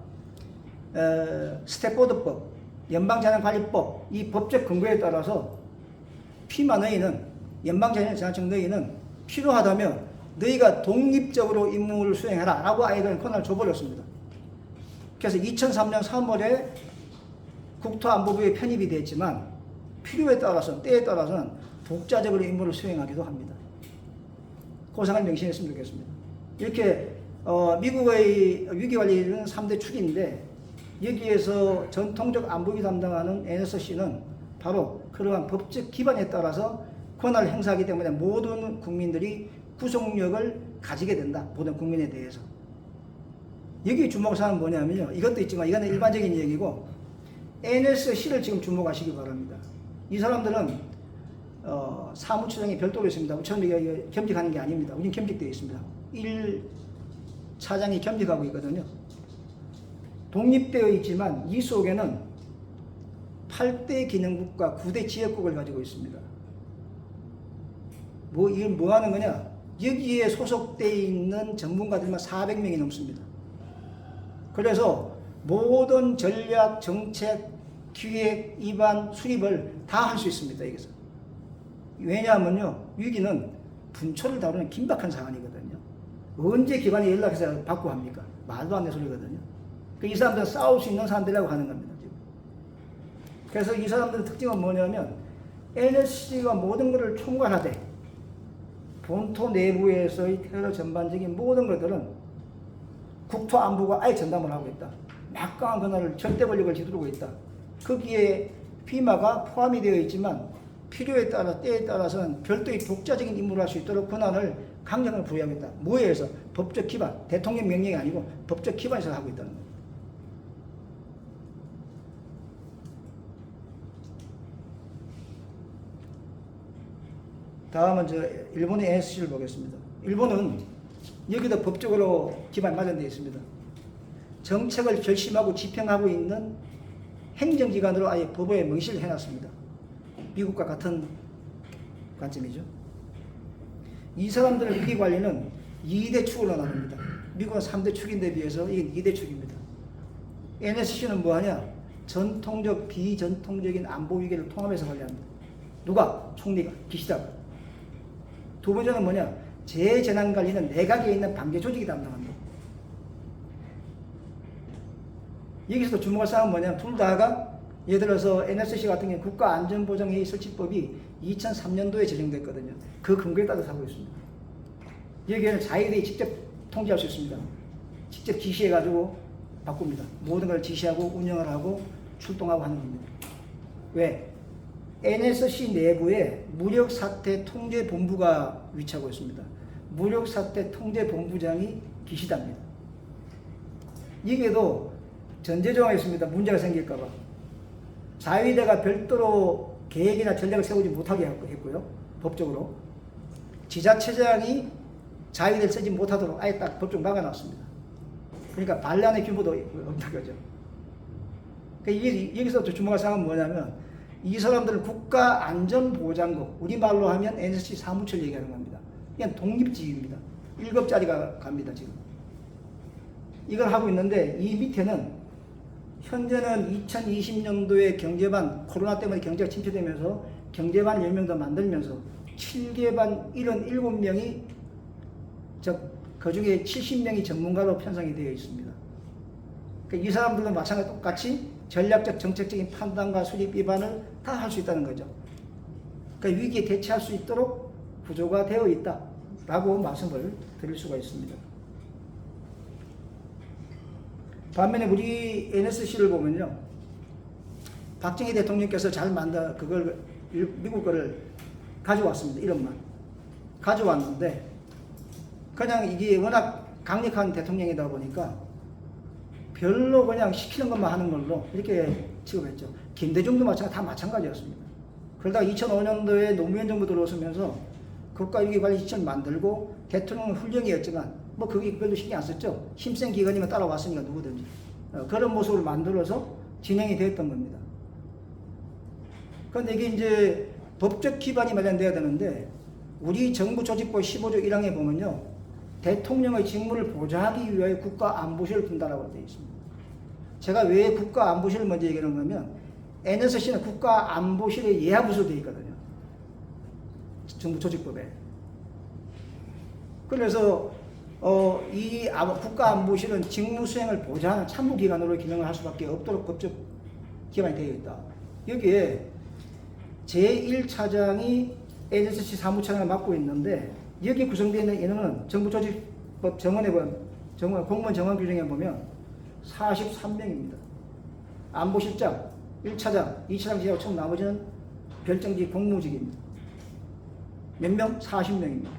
스태포드법, 연방재난관리법 이 법적 근거에 따라서 피마 너희는 연방재난청 너희는 필요하다면 너희가 독립적으로 임무를 수행해라 라고 아이들은 권한을 줘버렸습니다. 그래서 2003년 3월에 국토안보부에 편입이 됐지만 필요에 따라서 때에 따라서는 독자적으로 임무를 수행하기도 합니다. 고상을 명심했으면 좋겠습니다. 이렇게 미국의 위기관리는 3대 축인데 여기에서 전통적 안보위 담당하는 NSC는 바로 그러한 법적 기반에 따라서 권한을 행사하기 때문에 모든 국민들이 구속력을 가지게 된다. 모든 국민에 대해서. 여기 주목사항은 뭐냐면요. 이것도 있지만 이거는 일반적인 얘기고 NSC를 지금 주목하시기 바랍니다. 이 사람들은 사무처장이 별도로 있습니다. 우리처럼 겸직하는 게 아닙니다. 우리는 겸직되어 있습니다. 1차장이 겸직하고 있거든요. 독립되어 있지만 이 속에는 8대 기능국과 9대 지역국을 가지고 있습니다. 이건 뭐 하는 거냐? 여기에 소속되어 있는 전문가들만 400명이 넘습니다. 그래서 모든 전략, 정책, 기획, 입안, 수립을 다 할 수 있습니다. 여기서. 왜냐하면요, 위기는 분초를 다루는 긴박한 사안이거든요. 언제 기관에 연락해서 받고 합니까? 말도 안 되는 소리거든요. 이 사람들은 싸울 수 있는 사람들이라고 하는 겁니다. 지금. 그래서 이 사람들의 특징은 뭐냐면 NSC가 모든 것을 총괄하되 본토 내부에서의 테러 전반적인 모든 것들은 국토안보가 아예 전담을 하고 있다. 막강한 권한을 절대 권력을 휘두르고 있다. 거기에 피마가 포함이 되어 있지만 필요에 따라 때에 따라서는 별도의 독자적인 임무를 할 수 있도록 권한을 강력을 부여하겠다. 뭐에 의해서? 법적 기반, 대통령 명령이 아니고 법적 기반에서 하고 있다는 겁니다. 다음은 일본의 NSC를 보겠습니다. 일본은 여기도 법적으로 기반 마련되어 있습니다. 정책을 결심하고 집행하고 있는 행정기관으로 아예 법에 명시를 해놨습니다. 미국과 같은 관점이죠. 이 사람들의 위기관리는 2대 축으로 나눕니다. 미국은 3대 축인데 비해서 이게 2대 축입니다. NSC는 뭐하냐? 전통적, 비전통적인 안보 위기를 통합해서 관리합니다. 누가? 총리가, 기시다가. 두 번째는 뭐냐? 재재난관리는 내각에 있는 반개 조직이 담당합니다. 여기서도 주목할 사항은 뭐냐면 둘 다가 예를 들어서 NSC 같은 경우는 국가안전보장회의 설치법이 2003년도에 제정됐거든요. 그 근거에 따라서 하고 있습니다. 여기에는 자위대에 직접 통제할 수 있습니다. 직접 지시해가지고 바꿉니다. 모든 걸 지시하고 운영을 하고 출동하고 하는 겁니다. 왜? NSC 내부에 무력사태 통제본부가 위치하고 있습니다. 무력사태 통제본부장이 기시다입니다. 이게도 전제조항이 있습니다. 문제가 생길까봐. 자위대가 별도로 계획이나 전략을 세우지 못하게 했고요. 법적으로. 지자체장이 자위대를 쓰지 못하도록 아예 딱 법적으로 막아놨습니다. 그러니까 반란의 규모도 없는 거죠. 그러니까 여기서 주목할 사항은 뭐냐면 이 사람들은 국가안전보장국, 우리말로 하면 NSC 사무처를 얘기하는 겁니다. 그냥 독립직입니다. 1급짜리가 갑니다, 지금. 이걸 하고 있는데 이 밑에는 현재는 2020년도에 경제반, 코로나 때문에 경제가 침체되면서 경제반 10명도 만들면서 7개반 77명이 그 중에 70명이 전문가로 편성이 되어 있습니다. 그러니까 이 사람들도 마찬가지로 똑같이 전략적 정책적인 판단과 수립 위반을 다 할 수 있다는 거죠. 그러니까 위기에 대처할 수 있도록 구조가 되어 있다라고 말씀을 드릴 수가 있습니다. 반면에 우리 NSC를 보면요, 박정희 대통령께서 잘 만든 그걸 미국 거를 가져왔습니다. 이름만 가져왔는데 그냥 이게 워낙 강력한 대통령이다 보니까 별로 그냥 시키는 것만 하는 걸로 이렇게 취급했죠. 김대중도 다 마찬가지였습니다. 그러다가 2005년도에 노무현 정부 들어서면서 국가위기관리시설 만들고 대통령은 훌륭이었지만 뭐 그게 별로 신경 안 썼죠. 힘센 기관이면 따라왔으니까 누구든지. 그런 모습을 만들어서 진행이 되었던 겁니다. 그런데 이게 이제 법적 기반이 마련돼야 되는데 우리 정부 조직법 15조 1항에 보면요, 대통령의 직무를 보좌하기 위하여 국가안보실을 둔다라고 되어 있습니다. 제가 왜 국가안보실을 먼저 얘기하는 거냐면 NSC는 국가안보실의 예하부서 되어 있거든요. 정부 조직법에. 그래서 이 국가안보실은 직무수행을 보좌하는 참모기관으로 기능을 할 수밖에 없도록 법적 기관이 되어 있다. 여기에 제1차장이 NSC 사무처장을 맡고 있는데 여기 구성되어 있는 인원은 정부조직법 정원에 보면 공무원 정원 규정에 보면 43명입니다. 안보실장, 1차장, 2차장 지하고 총 나머지는 별정직 공무직입니다. 몇 명? 40명입니다.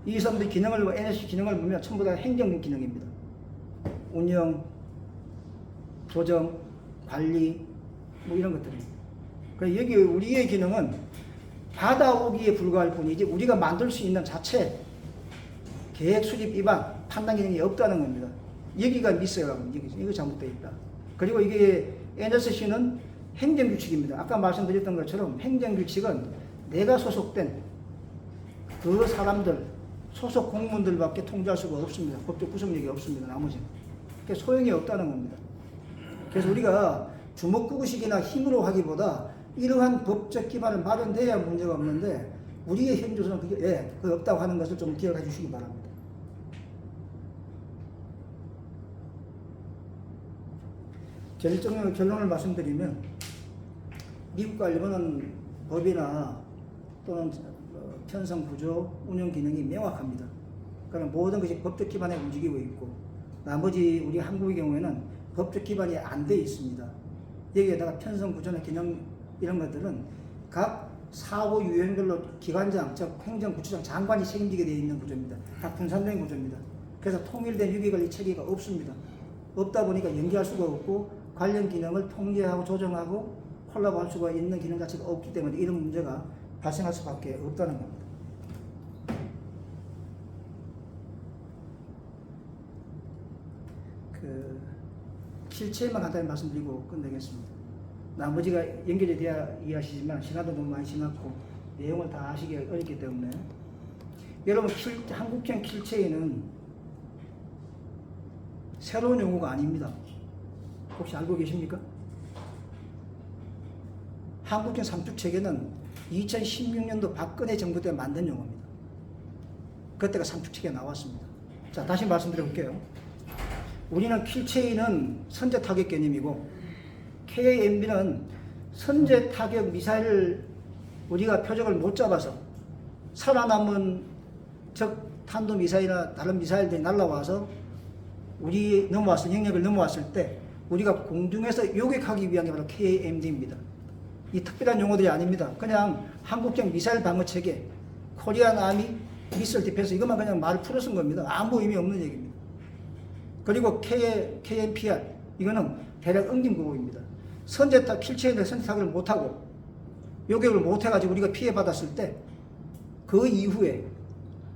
이 사람들 기능을, NSC 기능을 보면 전부 다 행정 기능입니다. 운영, 조정, 관리, 뭐 이런 것들입니다. 그러니까 여기 우리의 기능은 받아오기에 불과할 뿐이지 우리가 만들 수 있는 자체 계획 수립 위반 판단 기능이 없다는 겁니다. 여기가 미스가 이거 잘못되어 있다. 그리고 이게 NSC는 행정규칙입니다. 아까 말씀드렸던 것처럼 행정규칙은 내가 소속된 그 사람들 소속 공무원들밖에 통제할 수가 없습니다. 법적 구성력이 없습니다. 나머지는. 그러니까 소용이 없다는 겁니다. 그래서 우리가 주먹구구식이나 힘으로 하기보다 이러한 법적 기반을 마련돼야 문제가 없는데 우리의 현조선은 그게 없다고 하는 것을 좀 기억해 주시기 바랍니다. 결론을 말씀드리면 미국과 일본은 법이나 또는 편성 구조, 운영 기능이 명확합니다. 그러면 모든 것이 법적 기반에 움직이고 있고 나머지 우리 한국의 경우에는 법적 기반이 안 돼 있습니다. 여기에다가 편성 구조나 기능 이런 것들은 각 사고 유형별로 기관장, 즉 행정구치장, 장관이 책임지게 되어 있는 구조입니다. 다 분산된 구조입니다. 그래서 통일된 위기관리 체계가 없습니다. 없다 보니까 연계할 수가 없고 관련 기능을 통제하고 조정하고 콜라보할 수가 있는 기능 자체가 없기 때문에 이런 문제가 발생할 수밖에 없다는 겁니다. 실체만 간단히 말씀드리고 끝내겠습니다. 나머지가 연결이 돼야 이해하시지만 시간도 너무 많이 지났고 내용을 다 아시기 어렵기 때문에 여러분 한국형 킬체인은 새로운 용어가 아닙니다. 혹시 알고 계십니까? 한국형 삼축체계는 2016년도 박근혜 정부 때 만든 용어입니다. 그때가 삼축체계가 나왔습니다. 자, 다시 말씀드려 볼게요. 우리는 킬체인은 선제 타격 개념이고 KAMB는 선제 타격 미사일을 우리가 표적을 못 잡아서 살아남은 적 탄도 미사일이나 다른 미사일들이 날아와서 우리 영역을 넘어왔을 때 우리가 공중에서 요격하기 위한 게 바로 KMD입니다. 이 특별한 용어들이 아닙니다. 그냥 한국형 미사일 방어 체계, 코리안 아미 미사일 디펜스 이것만 그냥 말을 풀어 쓴 겁니다. 아무 의미 없는 얘기입니다. 그리고 KMPR 이거는 대략 응징구호입니다. 선제타 킬체인의 선제타격을 못하고 요격을 못해가지고 우리가 피해받았을 때 그 이후에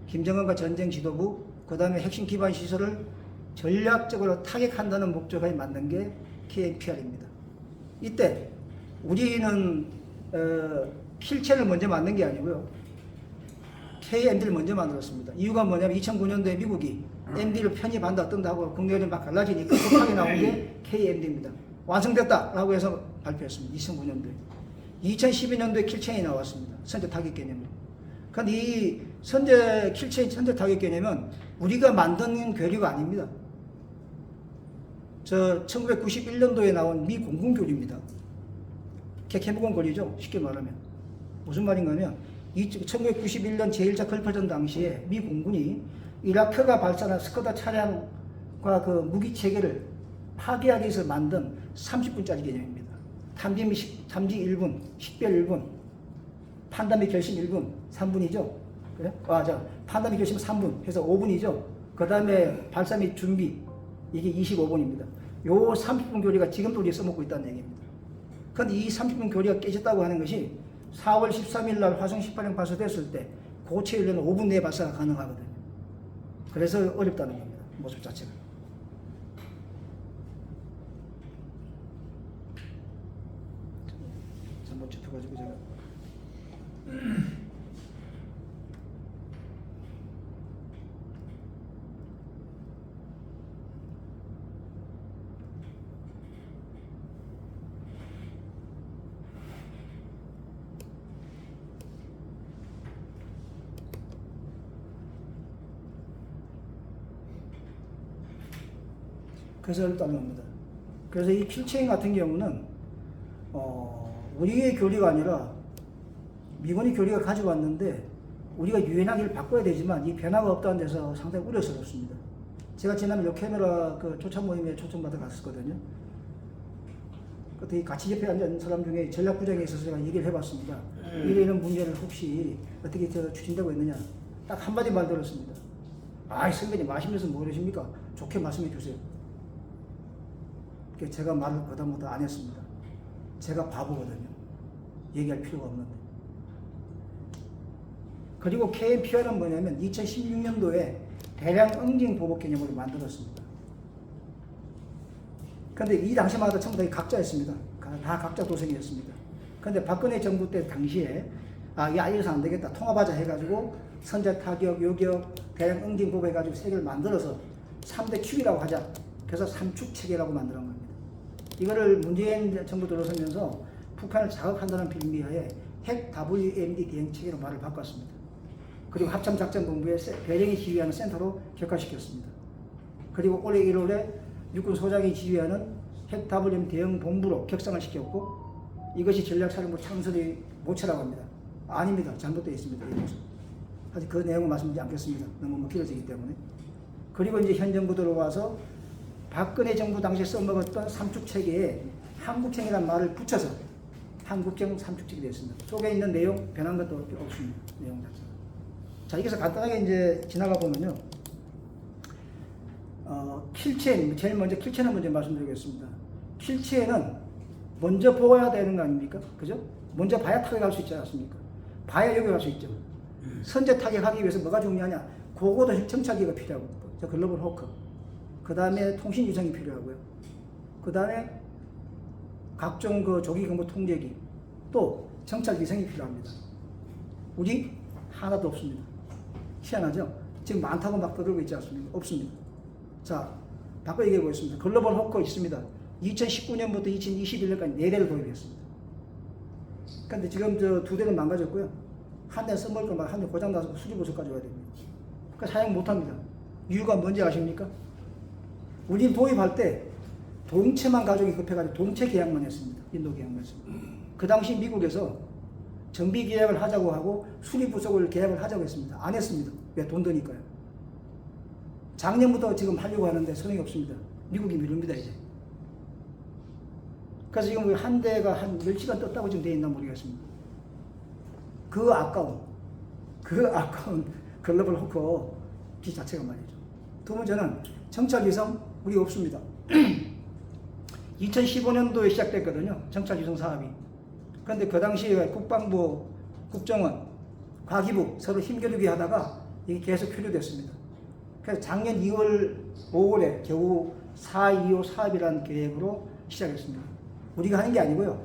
김정은과 전쟁 지도부 그 다음에 핵심 기반 시설을 전략적으로 타격한다는 목적에 만든 게 KMPR입니다. 이때 우리는 킬체를 먼저 만든 게 아니고요. KMD를 먼저 만들었습니다. 이유가 뭐냐면 2009년도에 미국이 MD를 편입한다 뜬다 하고 국내연이 막 갈라지니까 급하게 나온 게 KMD입니다. 완성됐다라고 해서 발표했습니다. 2009년도에. 2012년도에 킬체인이 나왔습니다. 선제 타격 개념으로. 그런데 이 킬체인 선제 타격 개념은 우리가 만든 교류가 아닙니다. 1991년도에 나온 미 공군 교류입니다. 캐캐무공 거리죠. 쉽게 말하면. 무슨 말인가 하면 1991년 제1차 걸프전 당시에 미 공군이 이라크가 발사한 스커다 차량과 그 무기 체계를 파괴하기 위해서 만든 30분짜리 개념입니다. 탐지 1분, 식별 1분, 판단 및 결심 1분, 3분이죠. 그래? 판단 및 결심 3분, 해서 5분이죠. 그 다음에 발사 및 준비, 이게 25분입니다. 요 30분 교리가 지금도 우리가 써먹고 있다는 얘기입니다. 그런데 이 30분 교리가 깨졌다고 하는 것이 4월 13일 날 화성 18형 발사됐을 때 고체 연료는 5분 내에 발사가 가능하거든요. 그래서 어렵다는 겁니다. 모습 자체가. 한번 짚어가지고 제가 그래서 어렵다는 겁니다. 그래서 이 킬체인 같은 경우는 우리의 교리가 아니라 미군의 교리가 가지고 왔는데 우리가 유연하기를 바꿔야 되지만 이 변화가 없다는 데서 상당히 우려스럽습니다. 제가 지난해 요 캐나다 그 초청 모임에 초청받아 갔었거든요. 그때 같이 옆에 앉은 사람 중에 전략부장에 있어서 제가 얘기를 해봤습니다. 이런 문제를 혹시 어떻게 추진되고 있느냐. 딱 한마디 말 들었습니다. 아이 선배님 아시면서 모르십니까? 좋게 말씀해 주세요. 제가 말을 그다음부터 안 했습니다. 제가 바보거든요. 얘기할 필요가 없는데. 그리고 KMPR은 뭐냐면 2016년도에 대량 응징 보복 개념으로 만들었습니다. 그런데 이 당시마다 전부 다 각자였습니다. 다 각자 도생이었습니다. 그런데 박근혜 정부 때 당시에 이래서 안 되겠다. 통합하자 해가지고 선제 타격, 요격, 대량 응징 보복 해가지고 세 개를 만들어서 3대 축이라고 하자. 그래서 3축 체계라고 만드는 겁니다. 이거를 문재인 정부 들어서면서 북한을 자극한다는 빌미하에 핵 WMD 대응 체계로 말을 바꿨습니다. 그리고 합참작전본부의 배령이 지휘하는 센터로 격화시켰습니다. 그리고 올해 1월에 육군 소장이 지휘하는 핵 WMD 대응 본부로 격상을 시켰고 이것이 전략사령부 창설의 모체라고 합니다. 아닙니다. 잘못되어 있습니다. 아직 그 내용을 말씀드리지 않겠습니다. 너무 길어지기 때문에. 그리고 이제 현 정부 들어와서 박근혜 정부 당시에 써먹었던 삼축 체계에 한국형이라는 말을 붙여서 한국형 삼축책이 되었습니다. 속에 있는 내용 변한 것도 없습니다. 내용 자체. 자, 여기서 간단하게 이제 지나가 보면요. 킬체인, 제일 먼저 킬체는 먼저 말씀드리겠습니다. 킬체는 먼저 보아야 되는 거 아닙니까? 그죠? 먼저 봐야 타격할 수 있지 않습니까? 봐야 요격할 수 있죠. 선제 타격하기 위해서 뭐가 중요하냐? 고고도 정찰기가 필요하고, 저 글로벌 호크. 그 다음에 통신 유성이 필요하고요. 그 다음에 각종 그 조기 경보 통제기, 또 정찰 위성이 필요합니다. 우리 하나도 없습니다. 희한하죠? 지금 많다고 막 떠들고 있지 않습니까? 없습니다. 자, 바꿔 얘기해 보겠습니다. 글로벌 호크 있습니다. 2019년부터 2021년까지 4대를 도입했습니다. 근데 지금 저 2대는 망가졌고요. 한 대 써먹을 거면 한 대 고장나서 수리보수까지 와야 됩니다. 그러니까 사용 못합니다. 이유가 뭔지 아십니까? 우리 도입할 때 동체만 가족이 급해가지고 동체 계약만 했습니다. 인도 계약만 했습니다. 그 당시 미국에서 정비 계약을 하자고 하고 수리 부속을 계약을 하자고 했습니다. 안 했습니다. 왜? 돈 드니까요. 작년부터 지금 하려고 하는데 소용이 없습니다. 미국이 미룹니다 이제. 그래서 지금 한 대가 한 10시간 떴다고 지금 돼 있나 모르겠습니다. 그 아까운 글로벌 호커 기 자체가 말이죠. 두 번째는 정찰위성 우리 없습니다. 2015년도에 시작됐거든요. 정찰위성 사업이. 그런데 그 당시에 국방부, 국정원, 과기부 서로 힘겨루기 하다가 이게 계속 표류됐습니다. 그래서 작년 2월, 5월에 겨우 4.25 사업이라는 계획으로 시작했습니다. 우리가 하는 게 아니고요.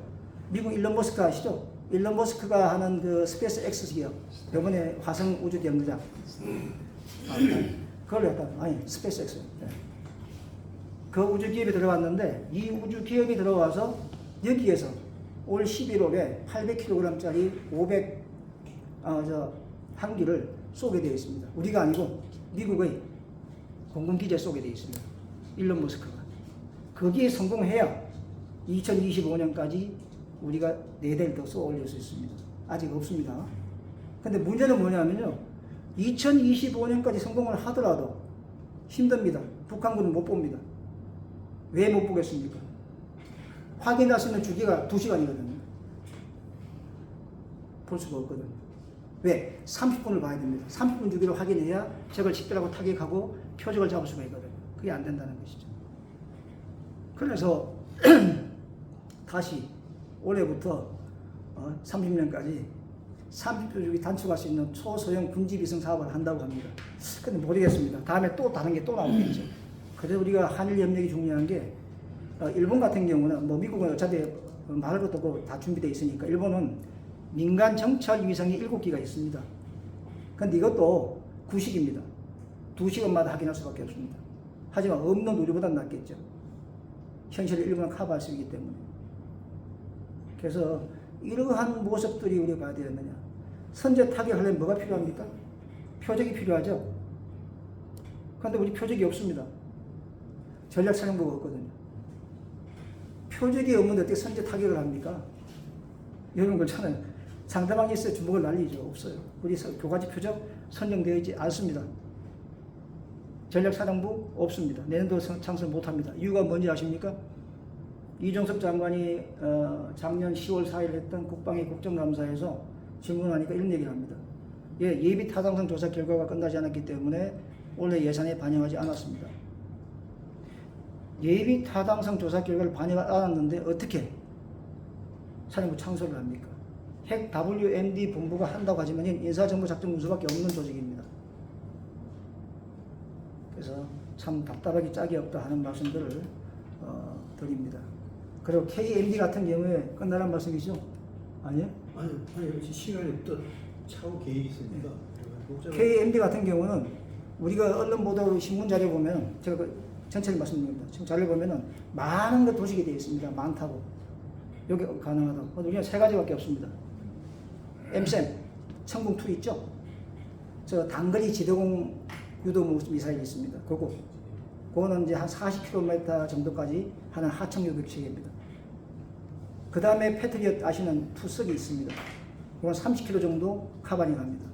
미국 일론 머스크 아시죠? 일론 머스크가 하는 그 스페이스 X 기업, 이번에 화성 우주 연구장. 그걸 했다. 아니, 스페이스 X. 네. 그 우주 기업이 들어왔는데, 이 우주 기업이 들어와서 여기에서 올 11월에 800kg짜리 500항기를 쏘게 되어 있습니다. 우리가 아니고 미국의 공군기지에 쏘게 되어 있습니다. 일론 머스크가. 거기에 성공해야 2025년까지 우리가 4대를 더 쏘아 올릴 수 있습니다. 아직 없습니다. 근데 문제는 뭐냐면요. 2025년까지 성공을 하더라도 힘듭니다. 북한군은 못 봅니다. 왜 못 보겠습니까? 확인할 수 있는 주기가 2시간이거든요. 볼 수가 없거든요. 왜? 30분을 봐야 됩니다. 30분 주기를 확인해야 적을 식별하고 타격하고 표적을 잡을 수가 있거든요. 그게 안 된다는 것이죠. 그래서 다시 올해부터 30년까지 30초 주기 단축할 수 있는 초소형 군지위성 사업을 한다고 합니다. 근데 모르겠습니다. 다음에 또 다른 게 또 나오겠죠. 그래서 우리가 한일 협력이 중요한 게 일본 같은 경우는 뭐 미국은 어차피 말할 것도 없고 다 준비되어 있으니까 일본은 민간 정찰 위성이 7기가 있습니다. 근데 이것도 구식입니다. 2시간마다 확인할 수밖에 없습니다. 하지만 없는 우리보다는 낫겠죠. 현실을 일본은 커버할 수 있기 때문에. 그래서 이러한 모습들이 우리가 봐야 되느냐. 선제 타격하려면 뭐가 필요합니까? 표적이 필요하죠. 그런데 우리 표적이 없습니다. 전략사령부가 없거든요. 표적이 없는데 어떻게 선제 타격을 합니까? 여러분 그렇잖아요. 상대방이 있어야 주먹을 날리죠. 없어요. 우리 교과지 표적 선정되어 있지 않습니다. 전략사령부 없습니다. 내년도 창설 못합니다. 이유가 뭔지 아십니까? 이종섭 장관이 작년 10월 4일 했던 국방위 국정감사에서 질문하니까 이런 얘기를 합니다. 예비 타당성 조사 결과가 끝나지 않았기 때문에 올해 예산에 반영하지 않았습니다. 예비 타당성 조사 결과를 반영 안 않았는데 어떻게 사령부 창설을 합니까? 핵 WMD 본부가 한다고 하지만 인사정보작전 운수밖에 없는 조직입니다. 그래서 참 답답하기 짝이 없다 하는 말씀들을 드립니다. 그리고 KMD 같은 경우에 끝나란 말씀이죠? 아니요? 아니 시간이 또 차후 계획이 있으니까. KMD 같은 경우는 우리가 언론 보도로 신문 자료 보면 제가 전체를 말씀드립니다. 지금 자료 보면은 많은 것 도식이 되어 있습니다. 많다고. 여기 가능하다고. 우리는 3가지밖에 없습니다. MSAM, 천궁2 있죠? 저 단거리 지대공 유도 미사일이 있습니다. 그거는 이제 한 40km 정도까지 하는 하청 요격 체계입니다. 그 다음에 패트리엇 아시는 투석이 있습니다. 그건 30km 정도 카바닝 합니다.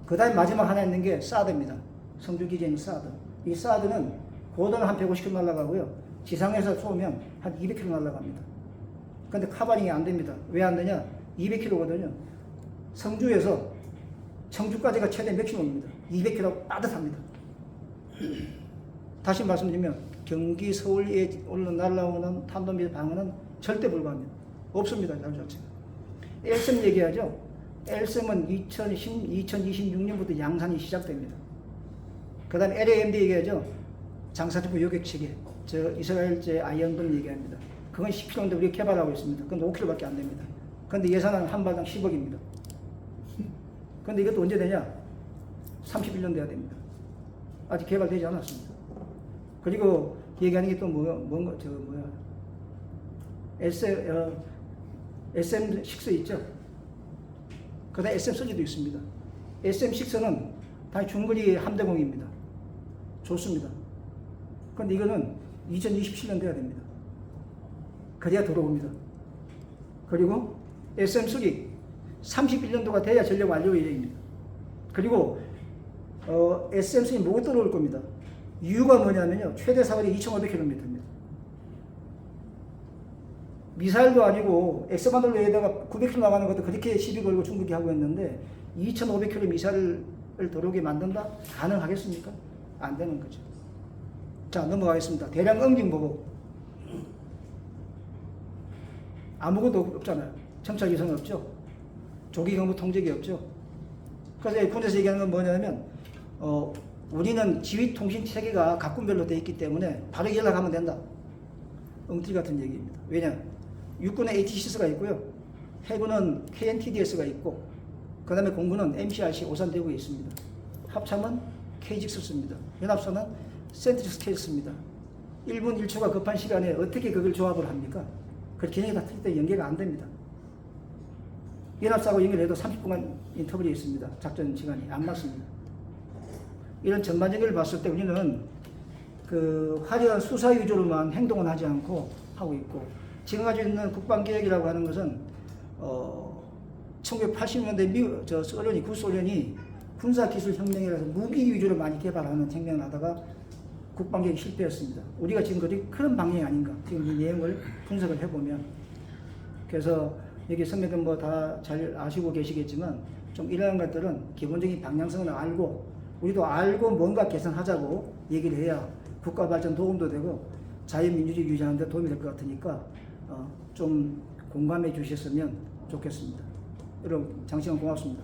그 다음에 마지막 하나 있는 게 사드입니다. 성주기지에 있는 사드. 이 사드는 고도는 한 150km 날아가고요. 지상에서 쏘면 한 200km 날아갑니다. 근데 카바닝이 안 됩니다. 왜 안 되냐? 200km거든요. 성주에서 청주까지가 최대 몇 킬로입니다. 200km 빠듯합니다. 다시 말씀드리면 경기 서울에 날아오는 탄도미사일 방어는 절대 불가합니다. 없습니다. 자체가. LSM 얘기하죠. LSM은 2026년부터 양산이 시작됩니다. 그 다음에 LAMD 얘기하죠. 장사정부 요격체계. 저 이스라엘제 아이언돔 얘기합니다. 그건 10km인데 우리가 개발하고 있습니다. 그건 5km밖에 안 됩니다. 그런데 예산은 한 발당 10억입니다. 그런데 이것도 언제 되냐? 31년 돼야 됩니다. 아직 개발되지 않았습니다. 그리고 얘기하는 게 또 SM6 있죠? 그 다음에 SM3도 있습니다. SM6는 다 중거리 함대공입니다. 좋습니다. 그런데 이거는 2027년 돼야 됩니다. 그래야 들어옵니다. 그리고 SM3 31년도가 돼야 전력 완료 예정입니다. 그리고 SM3이 못 들어올 겁니다. 이유가 뭐냐면요. 최대 사거리 2,500km입니다. 미사일도 아니고 엑스반들로에다가 900km 나가는 것도 그렇게 시비 걸고 중국이 하고 있는데 2,500km 미사일을 들어오게 만든다? 가능하겠습니까? 안 되는 거죠. 자, 넘어가겠습니다. 대량 응징 보고 아무것도 없잖아요. 정찰 위성 없죠. 조기 경보 통제기 없죠. 그래서 군에서 얘기하는 건 뭐냐면 우리는 지휘 통신 체계가 각군별로 되어 있기 때문에 바로 연락하면 된다. 엉터리 같은 얘기입니다. 왜냐? 육군은 ATCS가 있고요. 해군은 KNTDS가 있고 그 다음에 공군은 MCRC 오산대구에 있습니다. 합참은 KGX 씁니다. 연합선은 센트릭스 K 씁니다. 1분 1초가 급한 시간에 어떻게 그걸 조합을 합니까? 그 기능이 다 틀릴 때 연계가 안 됩니다. 연합사하고 연결해도 30분간 인터벌이 있습니다. 작전 시간이 안 맞습니다. 이런 전반적인 걸 봤을 때 우리는 그 화려한 수사 위주로만 행동은 하지 않고 하고 있고 지금 가지고 있는 국방개혁이라고 하는 것은 1980년대 소련이 구소련이 군사기술혁명이라서 무기 위주로 많이 개발하는 혁명을 하다가 국방개혁이 실패했습니다. 우리가 지금 그런 방향이 아닌가 지금 이 내용을 분석을 해보면 그래서 여기 선배들 뭐 다 잘 아시고 계시겠지만 좀 이러한 것들은 기본적인 방향성을 알고 우리도 알고 뭔가 개선하자고 얘기를 해야 국가 발전 도움도 되고 자유민주주의 유지하는 데 도움이 될 것 같으니까 좀 공감해 주셨으면 좋겠습니다. 여러분 장시간 고맙습니다.